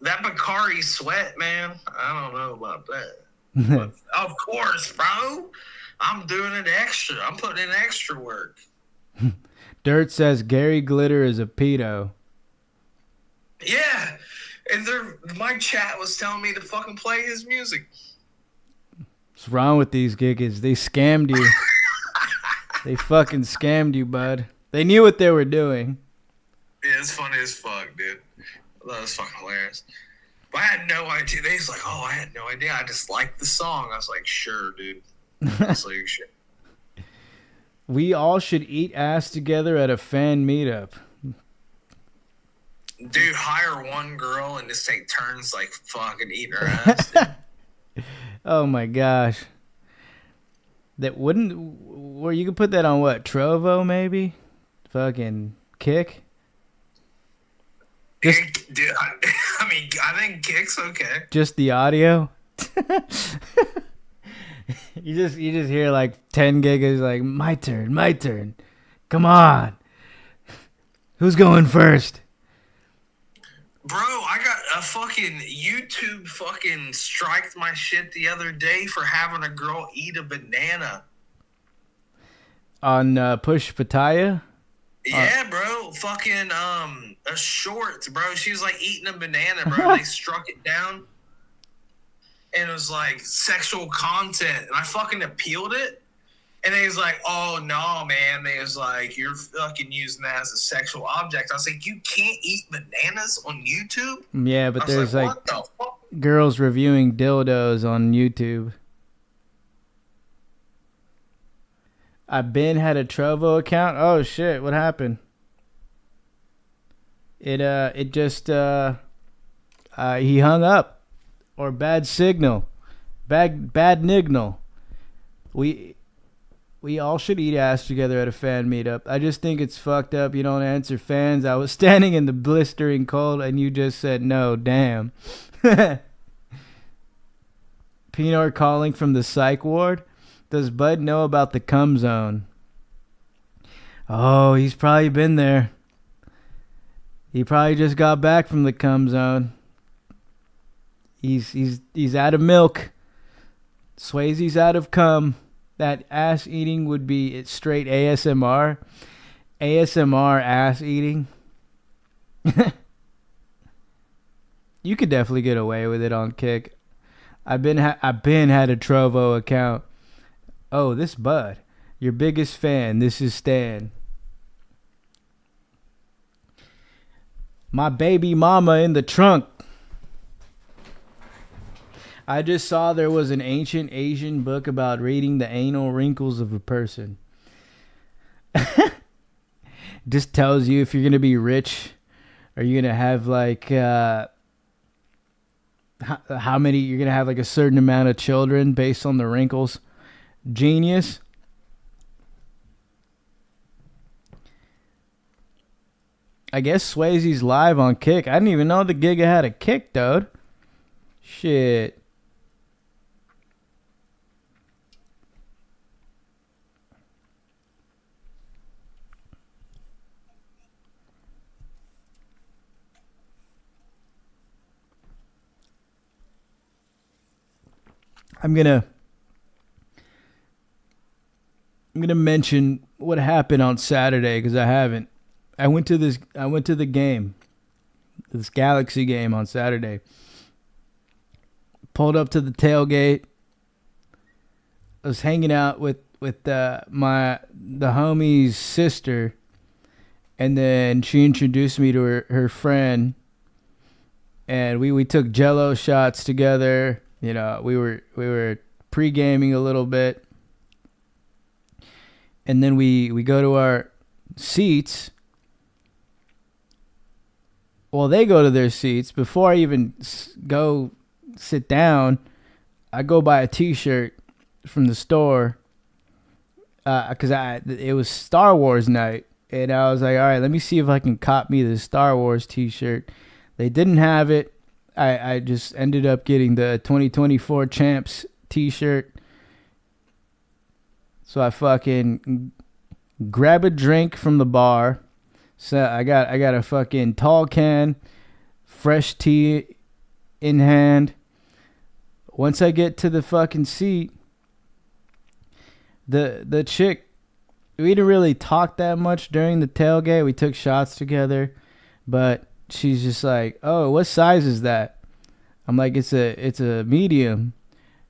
That Bacardi sweat, man. I don't know about that. But of course, bro. I'm doing it extra. I'm putting in extra work. Dirt says Gary Glitter is a pedo. Yeah. And my chat was telling me to fucking play his music. What's wrong with these Giggas? They scammed you. They fucking scammed you, bud. They knew what they were doing. Yeah, it's funny as fuck, dude. I thought it was fucking hilarious. But I had no idea. They was like, oh, I had no idea. I just liked the song. I was like, sure, dude. I was like, sure. We all should eat ass together at a fan meetup. Dude, hire one girl and just take turns like fucking eating her ass. Dude. Oh my gosh. That wouldn't, where you could put that on what? Trovo maybe? Fucking Kick? Dude, I mean, I think Kick's okay. Just the audio? You just hear like 10 Giggas like, my turn. Come on. Who's going first? Bro, I got a fucking YouTube fucking striked my shit the other day for having a girl eat a banana. On Push Pataya? Yeah, bro. Fucking a short, bro. She was like eating a banana, bro. They struck it down. And it was like sexual content. And I fucking appealed it. And they was like, oh, no, man. They was like, you're fucking using that as a sexual object. I was like, you can't eat bananas on YouTube? Yeah, but there's like what the fuck? Girls reviewing dildos on YouTube. Ben had a Trovo account. Oh, shit. What happened? It just, he hung up. Or bad signal. Bad nignal. We all should eat ass together at a fan meetup. I just think it's fucked up you don't answer fans. I was standing in the blistering cold and you just said no. Damn. Penor calling from the psych ward. Does Bud know about the cum zone? Oh, he's probably been there. He probably just got back from the cum zone. He's out of milk. Swayze's out of cum. That ass eating would be straight ASMR. ASMR ass eating. You could definitely get away with it on Kick. I've been had a Trovo account. Oh, this Bud, your biggest fan. This is Stan. My baby mama in the trunk. I just saw there was an ancient Asian book about reading the anal wrinkles of a person. Just tells you if you're gonna be rich, are you gonna have like how many you're gonna have, like a certain amount of children based on the wrinkles. Genius. I guess Swayze's live on Kick. I didn't even know the Gigga had a Kick, dude. Shit. I'm gonna mention what happened on Saturday because I haven't. I went to the game, this Galaxy game on Saturday. Pulled up to the tailgate. I was hanging out with the homie's sister, and then she introduced me to her friend, and we took Jello shots together. You know, we were pre-gaming a little bit. And then we go to our seats. Well, they go to their seats. Before I even go sit down, I go buy a T-shirt from the store. Because it was Star Wars night. And I was like, all right, let me see if I can cop me this Star Wars T-shirt. They didn't have it. I just ended up getting the 2024 Champs T-shirt. So I fucking grab a drink from the bar. So I got a fucking tall can, fresh tea in hand. Once I get to the fucking seat, the chick, we didn't really talk that much during the tailgate. We took shots together, but she's just like, "Oh, what size is that?" I'm like, "It's a medium."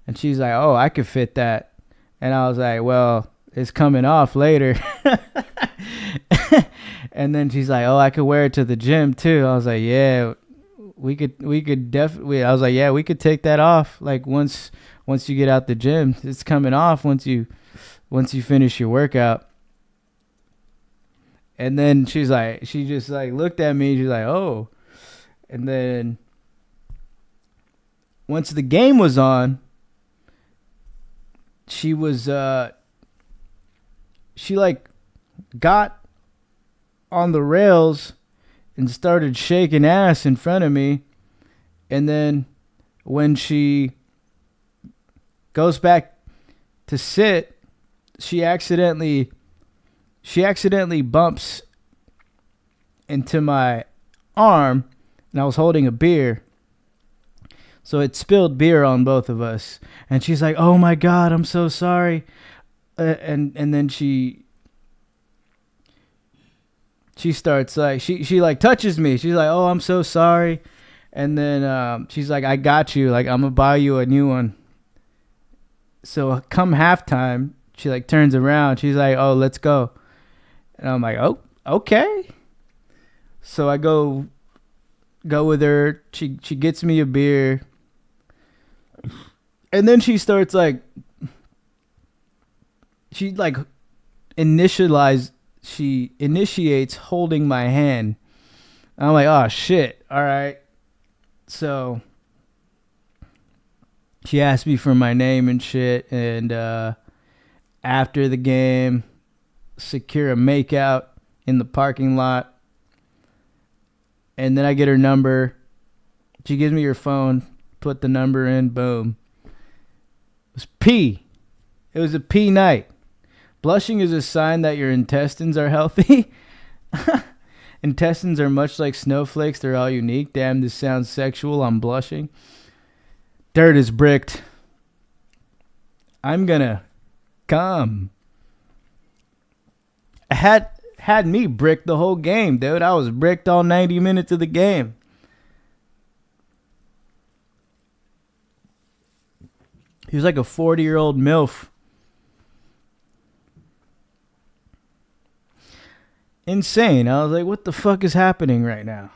And she's like, "Oh, I could fit that." And I was like, "Well, it's coming off later." And then she's like, "Oh, I could wear it to the gym too." I was like, "Yeah, we could definitely." I was like, "Yeah, we could take that off. Like once you get out the gym, it's coming off once you finish your workout." And then she just like looked at me. She's like, "Oh." And then once the game was on, she like got on the rails and started shaking ass in front of me. And then when she goes back to sit, she accidentally bumps into my arm, and I was holding a beer. So it spilled beer on both of us. And she's like, "Oh my God, I'm so sorry." And then she starts like, she like touches me. She's like, "Oh, I'm so sorry." And then she's like, "I got you. Like, I'm going to buy you a new one." So come halftime, she like turns around. She's like, "Oh, let's go." And I'm like, "Oh, okay." So I go with her. She gets me a beer. And then she starts like, she initiates holding my hand. I'm like, "Oh shit. All right." So she asked me for my name and shit. And after the game, secure a makeout in the parking lot. And then I get her number. She gives me her phone. Put the number in. Boom. It was P. It was a P night. Blushing is a sign that your intestines are healthy. Intestines are much like snowflakes. They're all unique. Damn, this sounds sexual. I'm blushing. Dirt is bricked. I'm gonna come. Had me bricked the whole game, dude. I was bricked all 90 minutes of the game. He was like a 40-year-old MILF. Insane. I was like, what the fuck is happening right now?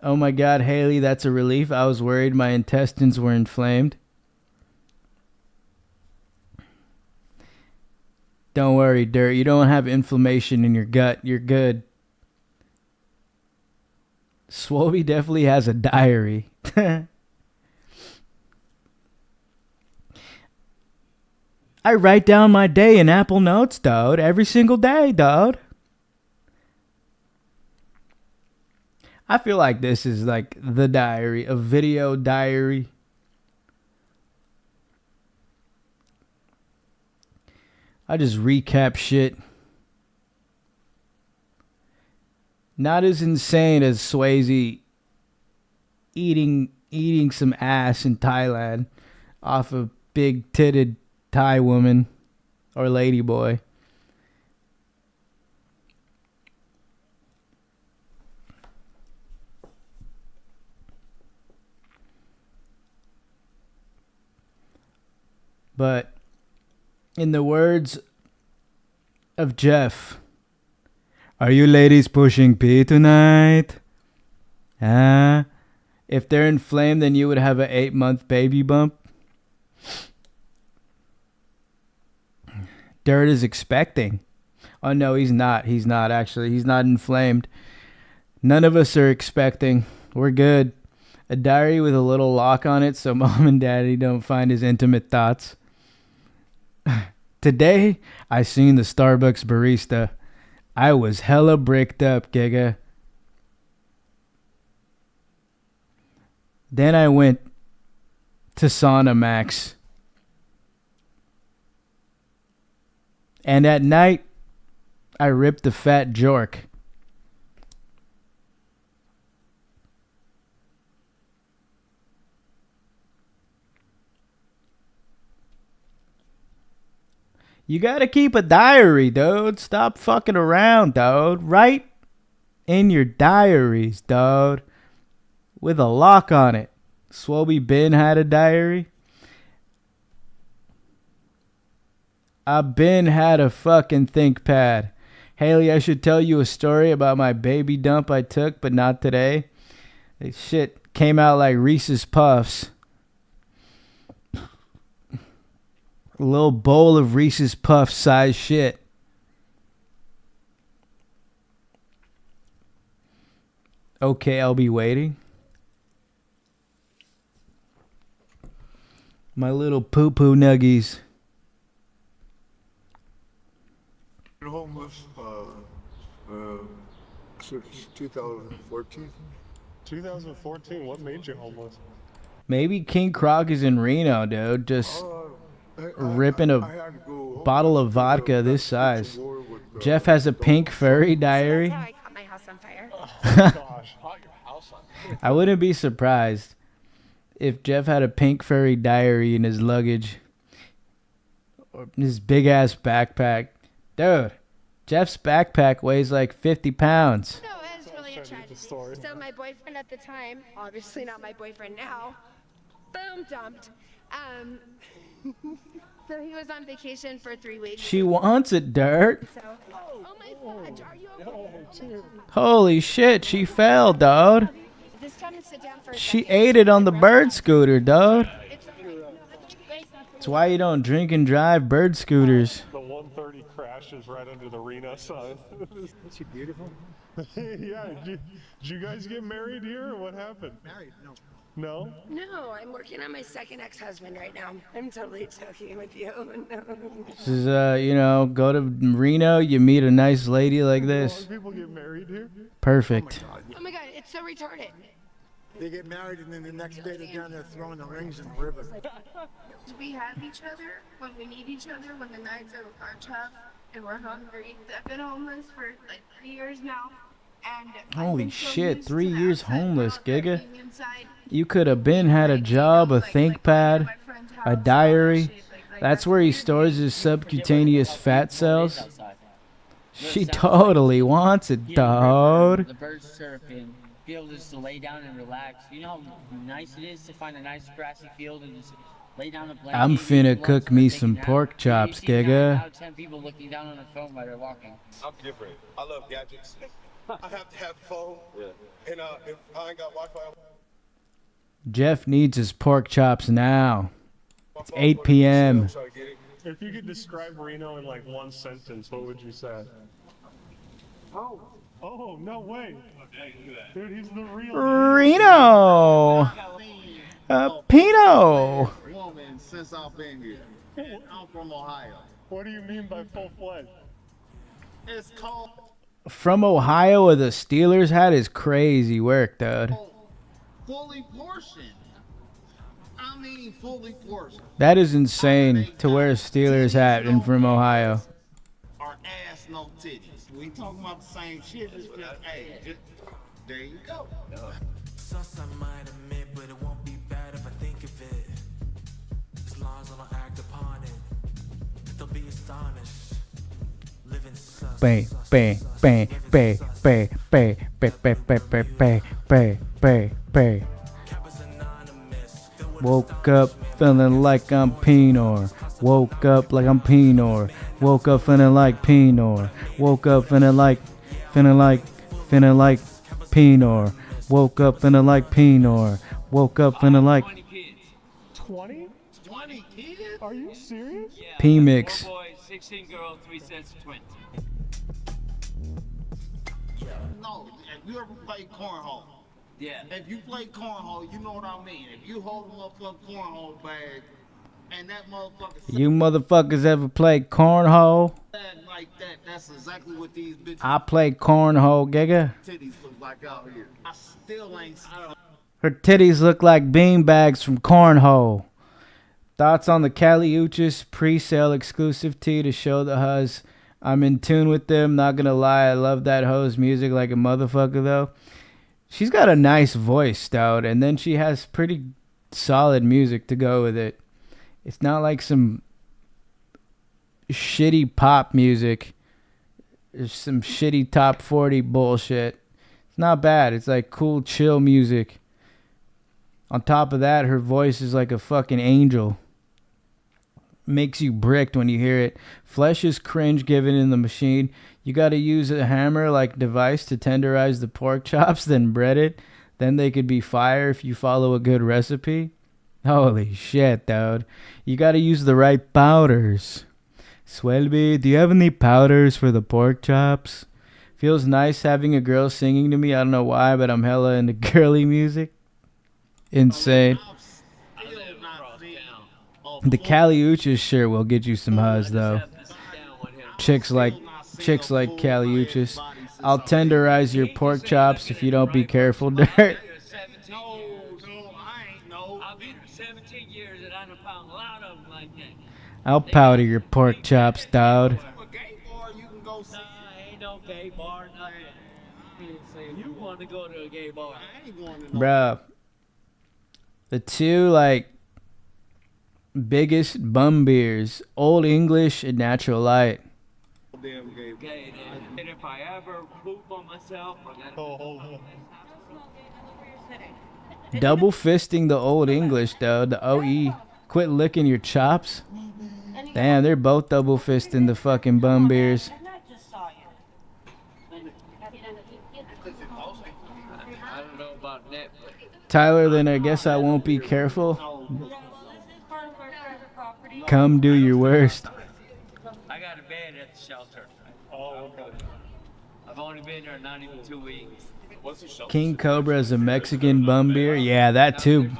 Oh my God, Haley, that's a relief. I was worried my intestines were inflamed. Don't worry, Dirt. You don't have inflammation in your gut. You're good. Swobie definitely has a diary. I write down my day in Apple Notes, dude. Every single day, dude. I feel like this is like the diary, a video diary. I just recap shit. Not as insane as Swayze eating some ass in Thailand off a big-titted Thai woman or lady boy. But in the words of Jeff, are you ladies pushing P tonight? If they're inflamed, then you would have an 8-month baby bump. Dirt is expecting. Oh, no, he's not. He's not, actually. He's not inflamed. None of us are expecting. We're good. A diary with a little lock on it so mom and daddy don't find his intimate thoughts. Today, I seen the Starbucks barista. I was hella bricked up, Gigga. Then I went to Sauna Max. And at night, I ripped a fat jork. You gotta keep a diary, dude. Stop fucking around, dude. Write in your diaries, dude. With a lock on it. Swobie Ben had a diary. I Ben had a fucking think pad. Haley, I should tell you a story about my baby dump I took, but not today. This shit came out like Reese's Puffs. A little bowl of Reese's Puffs size shit. Okay, I'll be waiting. My little poo-poo nuggies. Homeless since 2014. 2014? What made you homeless? Maybe King Croc is in Reno, dude. Just ripping a bottle of vodka this size. Jeff has a pink furry diary. That's how I caught my house on fire. Gosh, caught your house on fire. I wouldn't be surprised if Jeff had a pink furry diary in his luggage. Or his big ass backpack. Dude, Jeff's backpack weighs like 50 pounds. No, it was really a tragedy. So my boyfriend at the time, obviously not my boyfriend now, boom, dumped. So he was on vacation for 3 weeks. She wants it, Dirt. So, oh my fudge, are you okay? Holy shit, she fell, dude. This time to sit down for a She second. ate it on the bird scooter, dude. It's okay. That's why you don't drink and drive bird scooters. The 130 crashes right under the Reno sign. Is she beautiful? Yeah, did you guys get married here or what happened? Married? No. No? No, I'm working on my second ex-husband right now. I'm totally joking with you. No. This is, go to Reno, you meet a nice lady like A lot this. of people get married here? Perfect. Oh my god, it's so retarded. They get married and then the next day they're down there throwing the rings in the river. We have each other when we need each other, when the nights are tough and we're hungry. I've been homeless for like 3 years now. And Holy I've been so shit, used 3 to the years outside homeless, world, but Gigga. being inside, You could have been had a job, a think pad, a diary, That's where he stores his subcutaneous fat cells. She totally wants it, dude. The birds chirping. Be able just to lay down and relax. You know how nice it is to find a nice grassy field and just lay down a blanket. I'm finna cook me some pork chops, Gigga. Out of 10 people looking down on their phone while they're walking. I'm different. I love gadgets. I have to have a phone. Yeah. And if I ain't got Wi-Fi. Jeff needs his pork chops now. It's 8 p.m. If you could describe Reno in like one sentence, what would you say? Oh, no way. Dude, he's the real Reno! Penor! Woman, since I've been here. I'm from Ohio. What do you mean by full-fledged? It's called... From Ohio with a Steelers hat is crazy work, dude. Fully portioned. I mean fully portioned. That is insane to wear a Steelers hat and from Ohio. Our ass no titties. We talking about the same shit. It's just, hey, there you go. Something I might admit, but it won't be bad if I think of it. As long as I don't act upon it, they'll be astonished. Living sus. Bang, bang, bang, bang, bang, bang, bang, bang, bang, bang, bang, bang, bang. Woke up feeling like I'm Penor. Woke up like I'm Penor. Woke up feeling like Penor. Woke up feeling like Penor. Woke up feeling like Penor. Woke up feeling like 20? 20 kids? Are you serious? Yeah, P-Mix. 4 boys, 16 girls, 3 sets of twins. No, if you ever played cornhole. Yeah. If you play cornhole, you know what I mean. If you hold a motherfucking cornhole bag and that motherfucker... You motherfuckers ever played cornhole? Like that, that's exactly what these bitches... I play cornhole, Gigga. Titties look like out here. I still ain't... Her titties look like beanbags from cornhole. Thoughts on the Cali Uchis pre-sale exclusive tee to show the huzz. I'm in tune with them. Not gonna lie, I love that hoe's music like a motherfucker though. She's got a nice voice, Stout, and then she has pretty solid music to go with it. It's not like some shitty pop music. There's some shitty top 40 bullshit. It's not bad. It's like cool, chill music. On top of that, her voice is like a fucking angel. Makes you bricked when you hear it. Flesh is cringe given in the machine. You gotta use a hammer-like device to tenderize the pork chops, then bread it. Then they could be fire if you follow a good recipe. Holy shit, dude. You gotta use the right powders. Swelby, do you have any powders for the pork chops? Feels nice having a girl singing to me. I don't know why, but I'm hella into girly music. Insane. The Cali Uchis sure will get you some huzz though. Chicks like Cali Uchis. I'll tenderize your pork chops if you don't be careful, Dirt. No, I ain't know. I've been here 17 years and I done found a lot of them like that. I'll powder your pork chops, dude. Ain't no gay bar, nothing. You want to go to a gay bar? I ain't going to no. Bruh. The two, like, biggest bum beers. Old English and Natural Light. Damn gay. And if I ever poop on myself, I gotta... Double fisting the Old English, though. The OE. Quit licking your chops. Damn, they're both double fisting the fucking bum beers. I don't know about Netflix. Tyler, then I guess I won't be careful. Come do your worst. I got a bed at the shelter. Oh, okay. I've only been there not even 2 weeks. What's the shelter? King Cobra is a Mexican bum beer. Yeah, that too.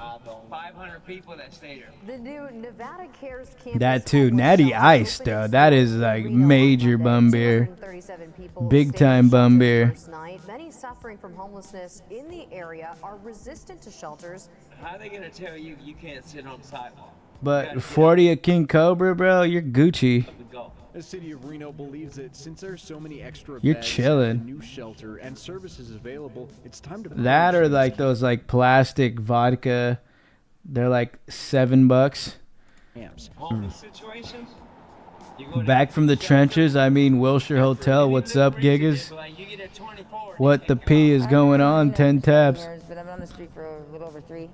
500 people that stay there. The new Nevada Cares campus That too. Natty Ice, though. That is like major bum beer. Big time bum beer. Many suffering from homelessness in the area are resistant to shelters. How are they going to tell you you can't sit on the sidewalk? But 40 a King Cobra, bro, you're Gucci. The city of Reno believes that since there's so many extra You're beds, chilling. new shelter and services available, it's time to That or like those like plastic vodka. They're like $7. amps. Homeless situation. Back from the trenches, I mean Wilshire Hotel. What's up, Giggas? What the P is going on? 10 tabs. But I've been on the street for a little over 3.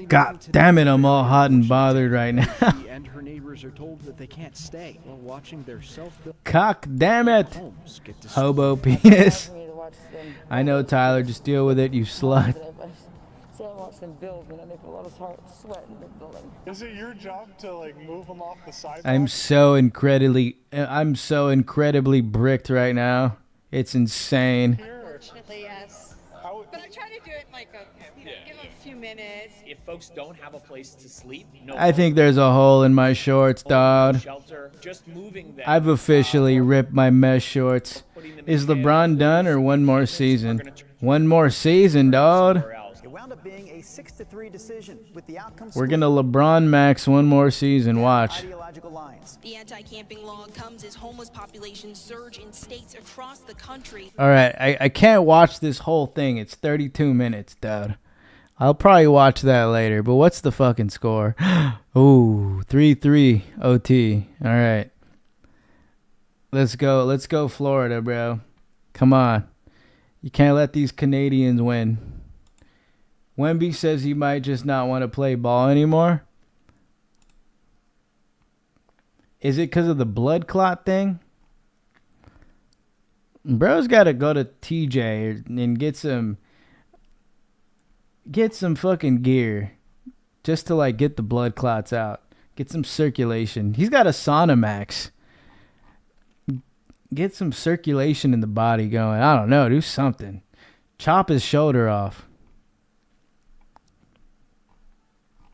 God damn it, I'm all hot and bothered right now. She and her neighbors are told that they can't stay while watching their self-built Cock damn it. homes get Hobo destroyed. penis. I know, Tyler. Just deal with it, you slut. So I watch them build, and they put a lot of heart, sweat in the building. Is it your job to like move them off the sidewalk? I'm so incredibly bricked right now. It's insane. Unfortunately, yes. But I try to do it like give them a few minutes. If folks don't have a place to sleep, no I think there's a hole in my shorts, dog. shelter, just moving them. I've officially ripped my mesh shorts. Is LeBron done or one more season? One more season, dog. It wound up being a 6-3 decision with the outcome. We're gonna LeBron max one more season. Watch. Ideological lines. The anti-camping law comes as homeless populations surge in states across the country. All right, I can't watch this whole thing. It's 32 minutes, dude. I'll probably watch that later. But what's the fucking score? Ooh, 3-3 OT. All right. Let's go. Let's go Florida, bro. Come on. You can't let these Canadians win. Wemby says he might just not want to play ball anymore. Is it because of the blood clot thing? Bro's got to go to TJ and get some fucking gear just to like get the blood clots out. Get some circulation. He's got a sauna max. Get some circulation in the body going. I don't know. Do something. Chop his shoulder off.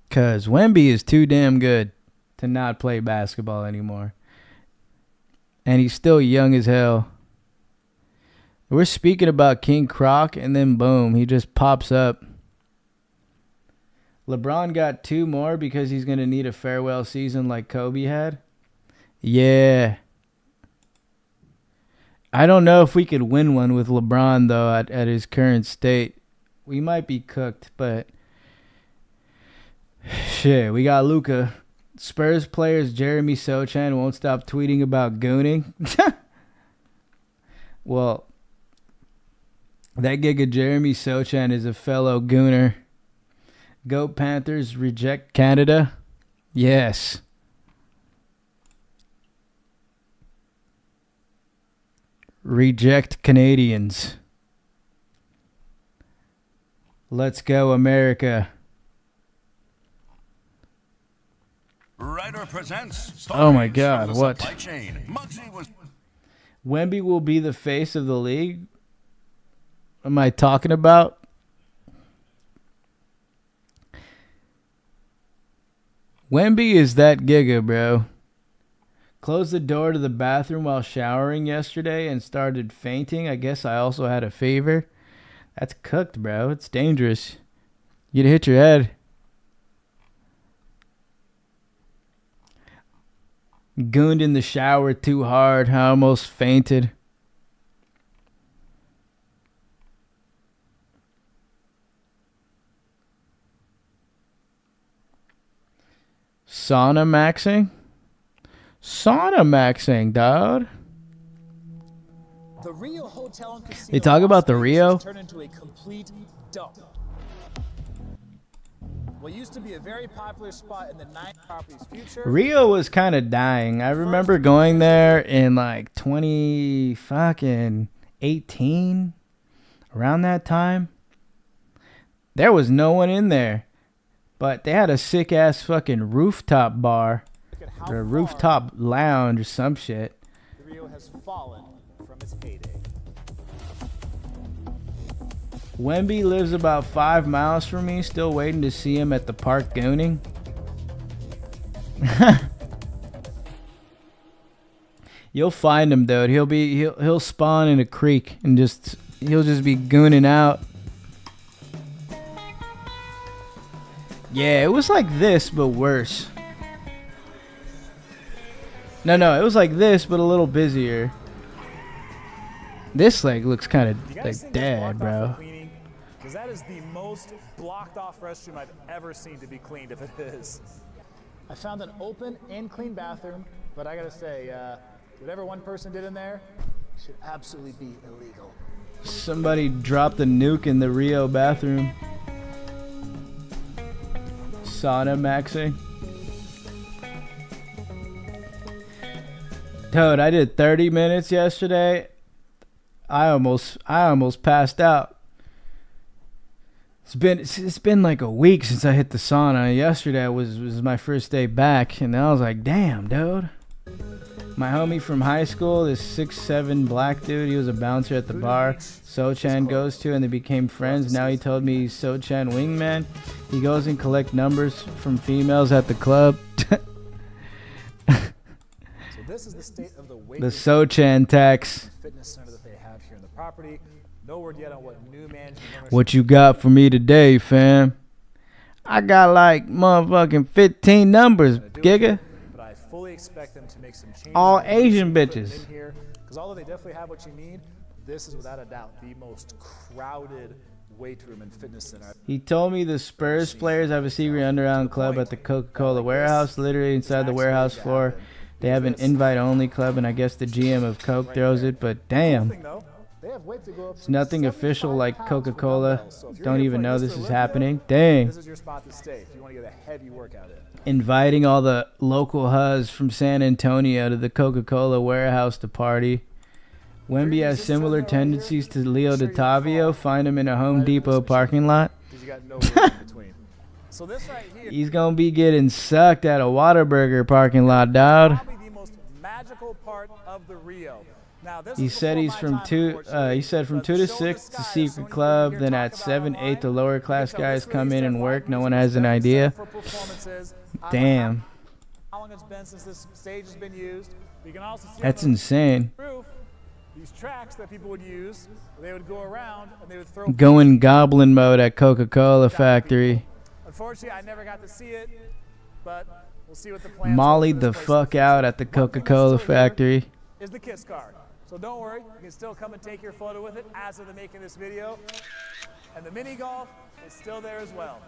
Because Wemby is too damn good to not play basketball anymore. And he's still young as hell. We're speaking about King Croc, and then boom, he just pops up. LeBron got 2 more because he's going to need a farewell season like Kobe had. Yeah. I don't know if we could win one with LeBron, though, at his current state. We might be cooked, but shit, we got Luka. Spurs players Jeremy Sochan won't stop tweeting about gooning. Well, that Gigga Jeremy Sochan is a fellow gooner. Goat Panthers reject Canada. Yes. Reject Canadians. Let's go, America. Ryder presents. Oh my God, what? Was... Wemby will be the face of the league? What am I talking about? Wemby is that Gigga, bro. Closed the door to the bathroom while showering yesterday and started fainting. I guess I also had a fever. That's cooked, bro. It's dangerous. You'd hit your head. Gooned in the shower too hard. I almost fainted. Sauna maxing? Sauna maxing, dog. The Rio Hotel and Casino They talk about the Rio? turned into a complete dump. What used to be a very popular spot in the 9 property's future. Rio was kind of dying. I remember going there in like 2018, around that time. There was no one in there, but they had a sick ass fucking rooftop bar or a rooftop lounge or some shit. The Rio has fallen from its heyday. Wemby lives about 5 miles from me. Still waiting to see him at the park gooning. You'll find him, dude. He'll spawn in a creek and he'll just be gooning out. Yeah, it was like this but worse. No, it was like this but a little busier. This like looks kind of like dead, bro. Because that is the most blocked off restroom I've ever seen to be cleaned, if it is. I found an open and clean bathroom, but I gotta say, whatever one person did in there should absolutely be illegal. Somebody dropped a nuke in the Rio bathroom. Sauna maxing. Dude, I did 30 minutes yesterday. I almost passed out. It's been like a week since I hit the sauna. Yesterday was my first day back, and I was like, damn, dude. My homie from high school, this 6'7" black dude, he was a bouncer at the bar Sochan goes to, and they became friends. Now he told me he's Sochan wingman. He goes and collect numbers from females at the club. So this is the state of the weight The Sochan tax. fitness center that they have here in the property. No word yet on what new management ownership. What you got for me today, fam? I got like motherfucking 15 numbers, Gigga. But I fully expect them to make some changes. All Asian bitches. Because although they definitely have what you need, this is without a doubt the most crowded weight room and fitness center. He told me the Spurs players have a secret underground club at the Coca-Cola warehouse, literally inside the warehouse floor. They have an invite-only club, and I guess the GM of Coke throws it, but damn. It's nothing official like Coca-Cola. Don't even know this is happening. Dang. This is your spot to stay if you want to get a heavy workout in. Inviting all the local huzz from San Antonio to the Coca-Cola warehouse to party. Wemby has similar tendencies to Leo DiTavio. Find him in a Home Depot parking lot. He's going to be getting sucked at a Whataburger parking lot, dog. Probably the most magical part of the Rio. Now, this He is said he's from 2 he said from 2 to 6 it's a secret club, then at 7, 8 the lower class guys come in and work. No one has an idea. Damn. How long it's been since this stage has been used. You can also see That's on the insane. roof these tracks that people would use. They would go around and they would throw. Going goblin mode at Coca-Cola factory. Unfortunately, I never got to see it, but we'll see what the plans are Mollied for the this place. fuck out at the Coca-Cola factory. Is the kiss card. So don't worry, you can still come and take your photo with it as of the making this video. And the mini golf is still there as well.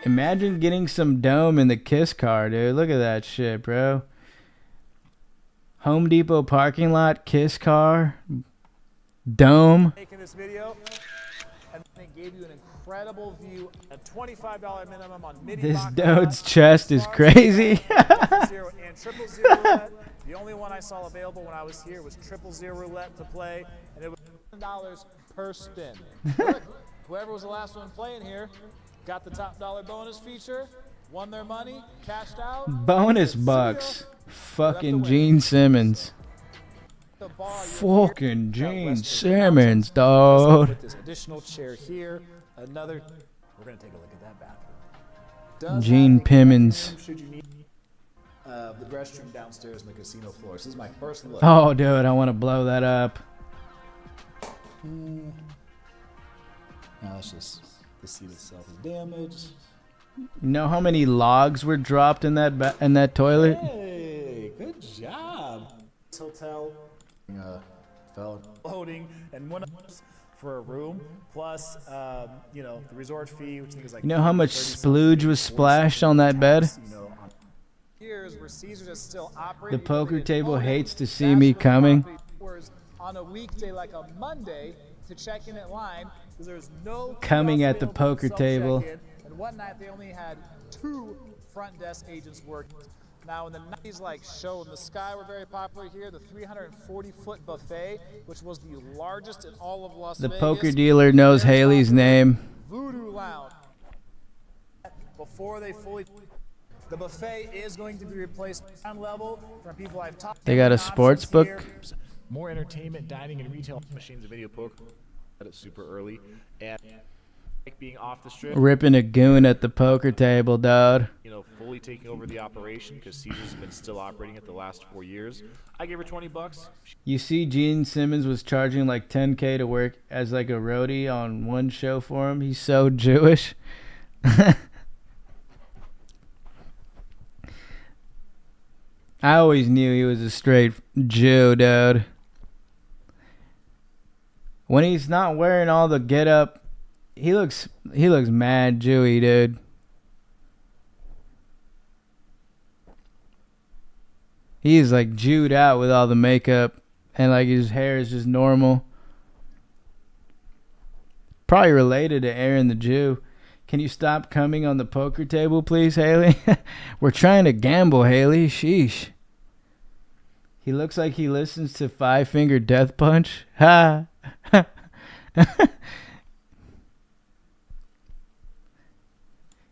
Imagine getting some dome in the kiss car, dude. Look at that shit, bro. Home Depot parking lot, kiss car, dome. Making this video, and they gave you an incredible view, a $25 minimum on mini This baccarat, dude's chest is crazy. 0 and 000 roulette. The only one I saw available when I was here was 000 roulette to play, and it was $10 per spin. Look, whoever was the last one playing here got the top dollar bonus feature, won their money, cashed out. Bonus bucks. Fucking Gene Simmons. Fucking Gene Simmons, dog. With this additional chair here, another. We're gonna take a look at that bathroom. Gene Pimmons. Should you need the restroom downstairs in the casino floor. So this is my first look. Oh, dude, I want to blow that up. No, it's just the seat itself is damaged. You know how many logs were dropped in that toilet? Hey, good job. This hotel fell loading and one for a room plus you know, the resort fee, which I think is like, You know how much splooge was splashed on that bed? years where Caesars is still The operating. poker table hates to see me coming. On a weekday like a Monday to check in at line because there's no Coming kiosks at the available to poker table. self-check-in. And one night they only had 2 front desk agents working. Now in the 90s, like Show in the Sky were very popular here. The 340-foot buffet, which was the largest in all of Las The Vegas. poker dealer knows Haley's name. Voodoo Lounge. Before they fully, the buffet is going to be replaced on level from people I've talked to. They got a sports book. More entertainment, dining, and retail machines and video poker. It's super early and like being off the strip. Ripping a goon at the poker table, dude. You know, fully taking over the operation because Caesar's has been still operating it the last 4 years. I gave her $20. You see, Gene Simmons was charging like $10K to work as like a roadie on one show for him. He's so Jewish. I always knew he was a straight Jew, dude. When he's not wearing all the get-up, he looks mad Jewy, dude. He's like Jewed out with all the makeup, and like his hair is just normal. Probably related to Aaron the Jew. Can you stop coming on the poker table, please, Haley? We're trying to gamble, Haley. Sheesh. He looks like he listens to Five Finger Death Punch. Ha.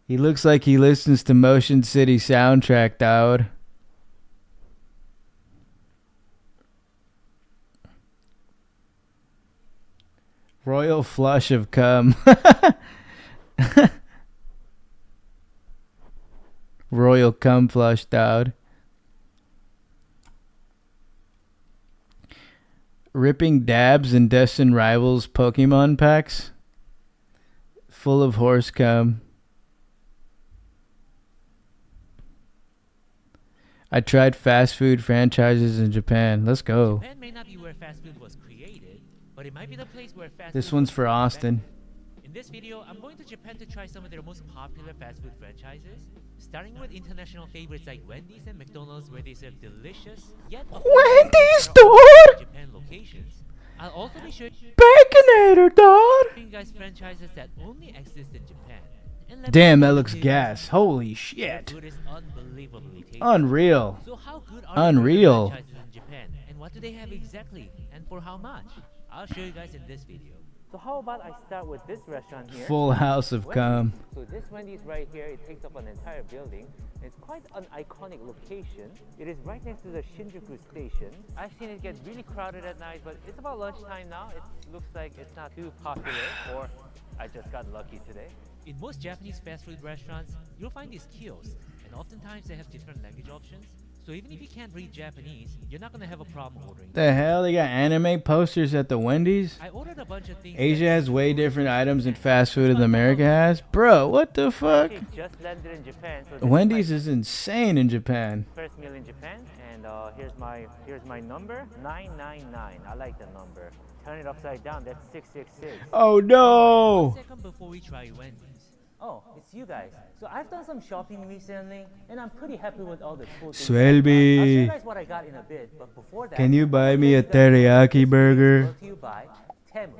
He looks like he listens to Motion City soundtrack, Dowd. Royal flush of cum. Royal cum flush, Dowd. Ripping dabs in Destin Rivals Pokemon packs. Full of horse cum. I tried fast food franchises in Japan. Let's go. Japan may not be where fast food was created, but it might be the place where fast This food one's was for Austin. invented. In this video, I'm going to Japan to try some of their most popular fast food franchises, starting with international favorites like Wendy's and McDonald's, where they serve delicious yet Wendy's, dude! Japan locations. I'll also be showing Baconator, dude! you guys franchises that only exist in Japan. Damn, that looks gas. Holy shit. Food is unbelievably tasty. Unreal. So how good are Unreal. the franchises in Japan, and what do they have exactly, and for how much? I'll show you guys in this video. So how about I start with this restaurant here? Full house of cum. So this Wendy's right here, it takes up an entire building. It's quite an iconic location. It is right next to the Shinjuku station. I've seen it get really crowded at night, but it's about lunchtime now. It looks like it's not too popular, or I just got lucky today. In most Japanese fast food restaurants, you'll find these kiosks, and oftentimes they have different language options. So even if you can't read Japanese, you're not gonna have a problem ordering. The hell? They got anime posters at the Wendy's? I ordered a bunch of things. Asia has way different items in fast food than America has? Bro, what the fuck? Just landed in Japan, so Wendy's is insane in Japan. first meal in Japan, and here's my number, 999. I like the number. Turn it upside down, that's 666. Oh no! 1 second before we try Wendy's. Oh, it's you guys. So I've done some shopping recently, and I'm pretty happy with all the cool things. Swelby. I'll show you guys what I got in a bit, but before that, Can you buy me a teriyaki burger? brought to you by Temu,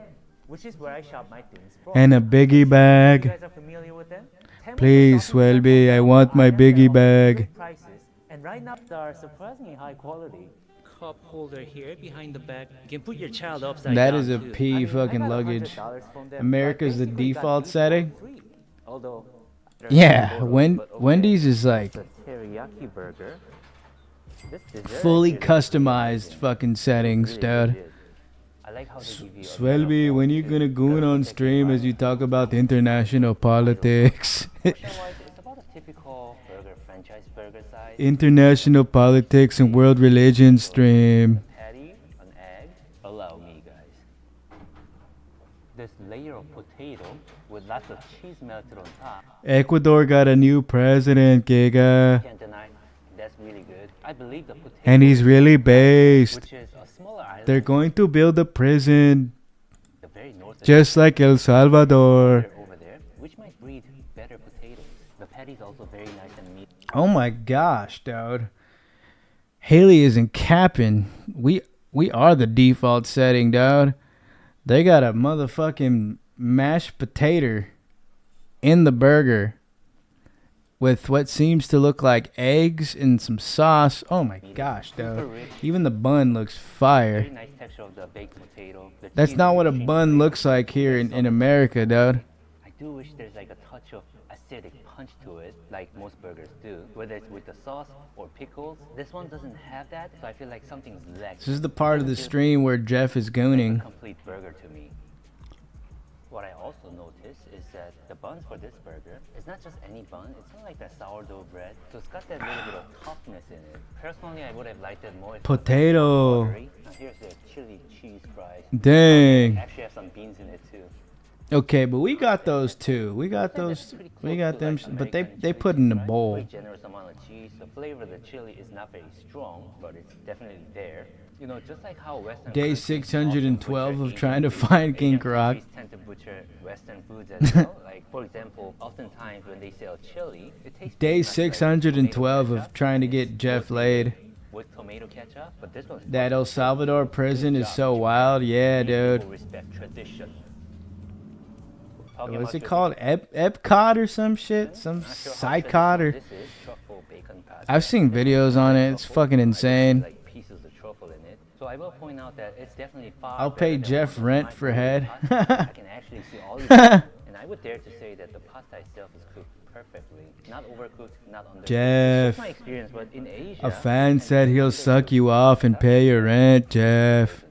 which is where I shop my things from. And a biggie bag? You guys are familiar with them? Temu Please, Swelby, I want my biggie bag. prices, and right now they are surprisingly high quality. Cup holder here behind the back. You can put your child upside That down. is a too. P I mean, I fucking got luggage. $100 from them, America's the but basically got default these for setting. free. Although Yeah, Wendy's is like teriyaki burger. This dessert fully here is customized fucking settings, dude. I like how they give you a Swelby, when you gonna goon on stream as you talk about international politics? it's about a typical burger franchise burger size. International politics and world religion stream. Patty, an egg. Allow me, guys. This layer of potato with lots of cheese melted on top. Ecuador got a new president, Gigga. Can't deny, that's really good. I believe the potato. And he's really based. Which is a smaller island. They're going to build a prison. The very north of Just like El Salvador. over there, which might breed better potatoes. The patty's also very nice and meaty. Oh my gosh, dude. Haley isn't capping. We are the default setting, dude. They got a motherfucking mashed potato in the burger with what seems to look like eggs and some sauce. Oh my gosh, dude. Even the bun looks fire. Very nice texture of the baked potato. The That's cheese not is what a creamy. bun looks like here in America, dude. I do wish there's like a touch of acidic punch to it, like most burgers do. Whether it's with the sauce or pickles. This one doesn't have that, so I feel like something's lacking. This is the part of the stream where Jeff is gooning. Complete burger to me. What I also noticed is that the buns for this burger is not just any bun, it's not like that sourdough bread, so it's got that little bit of toughness in it. Personally, I would have liked it more if it was Potato. buttery. Now here's the chili cheese fries. Dang. Actually have some beans in it too. Okay, but we got those too. We got those. We got them, but they put in a bowl. Very generous amount of cheese. The flavor of the chili is not very strong, but it's definitely there. You know, just like how Western Day countries 612 often of trying to find King Croc. tend to butcher Western foods as well. Like, for example, oftentimes when they sell chili, it tastes Day pretty much like 612 of trying to get Jeff laid. with tomato ketchup, but this one's That El Salvador prison is so wild. Yeah, dude. people respect tradition. What's it called? Epcot or some shit? Some psychot or... This is truffle bacon pasta. I've seen videos on it. It's fucking insane. Like pieces of truffle in it. So I will point out that it's definitely far I'll pay Jeff rent for head. I can actually see all these and I would dare to say that the pasta itself is cooked perfectly. Not overcooked, not undercooked. Jeff. That's my experience, but in Asia... A fan said he'll suck you off and pay your rent, Jeff.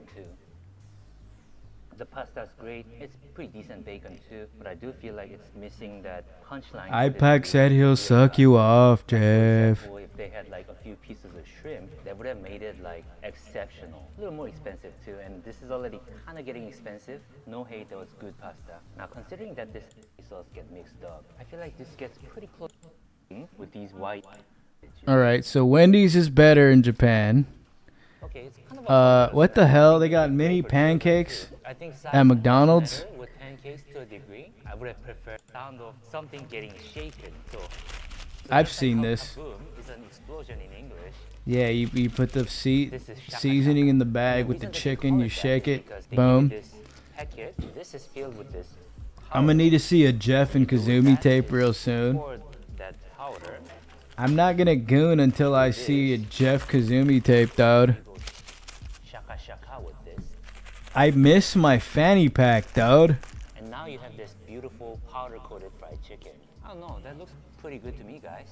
The pasta's great. It's pretty decent bacon too, but I do feel like it's missing that punchline. IPAC said he'll suck you off, Jeff. If they had like a few pieces of shrimp, that would have made it like exceptional. A little more expensive too, and this is already kind of getting expensive. No hate, that was good pasta. Now considering that this sauce get mixed up, I feel like this gets pretty close with these white. Alright, so Wendy's is better in Japan. What the hell? They got mini pancakes at McDonald's? With pancakes to a degree, I would have preferred the sound of something getting shaken. So I've seen this. boom is an explosion in English. Yeah, you put the seasoning in the bag with the chicken, you shake it, boom. This packet, this is filled with this I'm gonna need to see a Jeff and Kazumi tape real soon. that powder. I'm not gonna goon until I see a Jeff Kazumi tape, dude. Shaka shaka with this. I miss my fanny pack, dude. And now you have this beautiful powder coated fried chicken. I don't know, that looks pretty good to me, guys.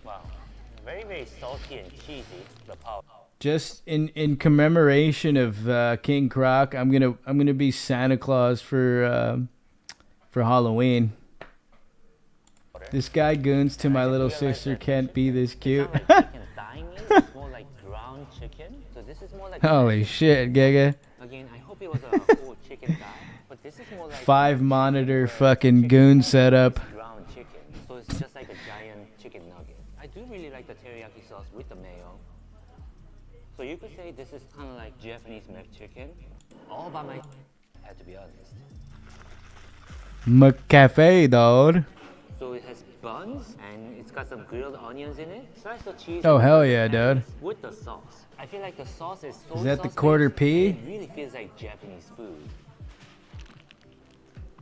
Wow, very, very salty and cheesy, the powder. Just in commemoration of King Croc, I'm gonna be Santa Claus for Halloween. This guy goons to my little sister can't be this cute. Holy shit, Gigga. Again, I hope it was a whole chicken guy, but this is more like 5 monitor fucking goon setup. ground chicken. So it's just like a giant chicken nugget. I do really like the teriyaki sauce with the mayo. So you could say this is kind of like Japanese McChicken. All by my I had to be honest. McCafe, dude. So it has buns and it's got some grilled onions in it. Slice of cheese. Oh, hell yeah, dude. With the sauce. I feel like the sauce is so Is that the sauce-based, quarter P? It really feels like Japanese food.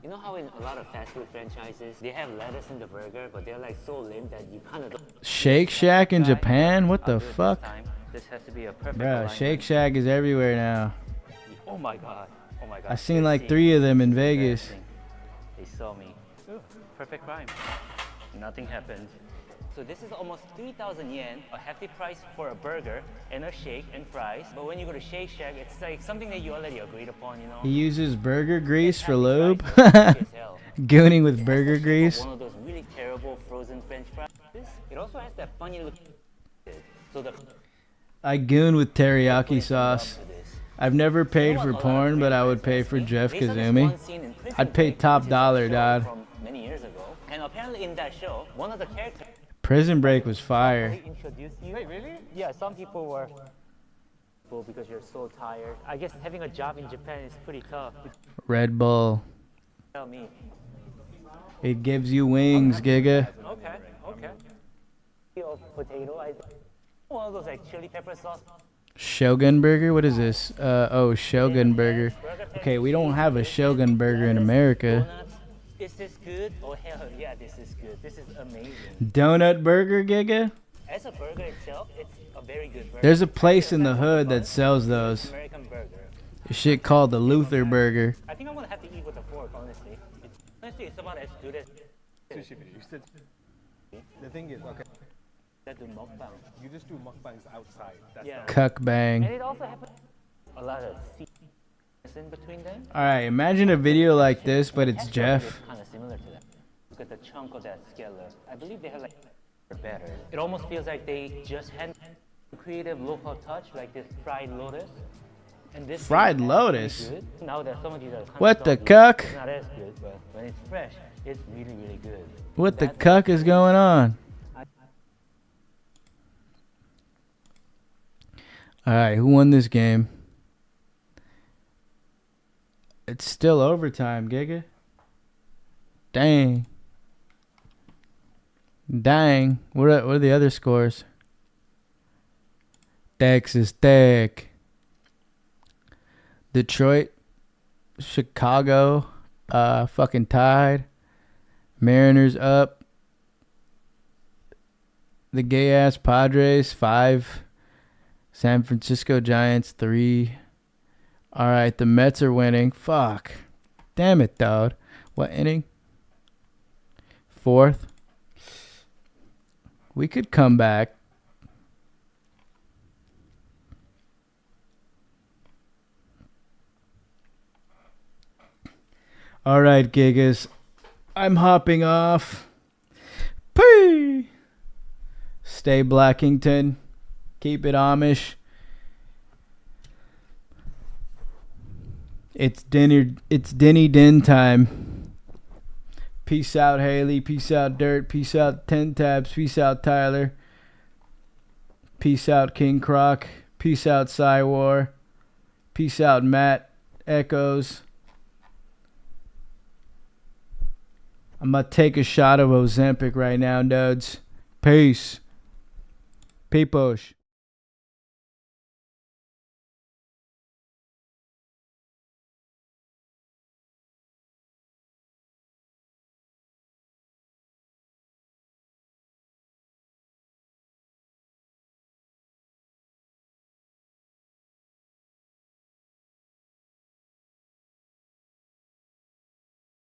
You know how in a lot of fast food franchises, they have lettuce in the burger, but they're like so limp that you kind of don't... Shake Shack in Japan? What the fuck? This has to be a perfect Bro, alignment. Shake Shack is everywhere now. Oh my god. Oh my god. I seen like 3 of them in Vegas. They saw me. Ooh, perfect crime. Nothing happened. So this is almost 3,000 yen, a hefty price for a burger and a shake and fries. But when you go to Shake Shack, it's like something that you already agreed upon, you know? He uses burger grease for lube. Gooning with burger grease. One of those really terrible frozen French fries. It also has that funny look. So the I goon with teriyaki sauce. I've never paid for porn, but I would pay for Jeff Kazumi. I'd pay top dollar, dad. from many years ago. And apparently in that show, one of the characters Prison Break was fire. introduced you. Wait, really? Yeah, some people were because you're so tired. I guess having a job in Japan is pretty tough. Red Bull. Tell me. It gives you wings, Gigga. Okay, okay. Of potato, one of those like chili pepper sauce. Shogun Burger? What is this? Oh, Shogun Burger. Okay, we don't have a Shogun Burger in America. Is this good? Oh hell yeah, this is good. This is amazing. Donut Burger, Gigga? As a burger itself, it's a very good burger. There's a place in the hood that sells those. American burger. A shit called the Luther Burger. I think I'm gonna have to eat with a fork, honestly. It's about as good as Sushi. You said the thing is, okay. that do mukbang. You just do mukbangs outside. That's Yeah. Cuck bang. And it also happens a lot of seeds in between them. Alright, imagine a video like this, but it's Jeff. Kind of similar to that. Look at the chunk of that scallop. I believe they have like better. It almost feels like they just had a creative local touch, like this fried lotus. And this Fried is lotus? really good. Now that some of these are kind What of the soggy, cuck? It's not as good, but when it's fresh, it's really, really good. What the cuck is going on? Alright, who won this game? It's still overtime, Gigga. Dang. Dang. What are the other scores? Texas Tech. Detroit. Chicago. Fucking tied. Mariners up. The gay ass Padres 5. San Francisco Giants 3. All right, the Mets are winning. Fuck. Damn it, dude. What inning? 4th. We could come back. All right, Giggas. I'm hopping off. Pee! Stay Blackington. Keep it Amish. It's Denny Din time. Peace out, Haley. Peace out, Dirt. Peace out, 10 Tabs. Peace out, Tyler. Peace out, King Croc. Peace out, Cywar. Peace out, Matt. Echoes. I'm going to take a shot of Ozempic right now, dudes. Peace. Peepush.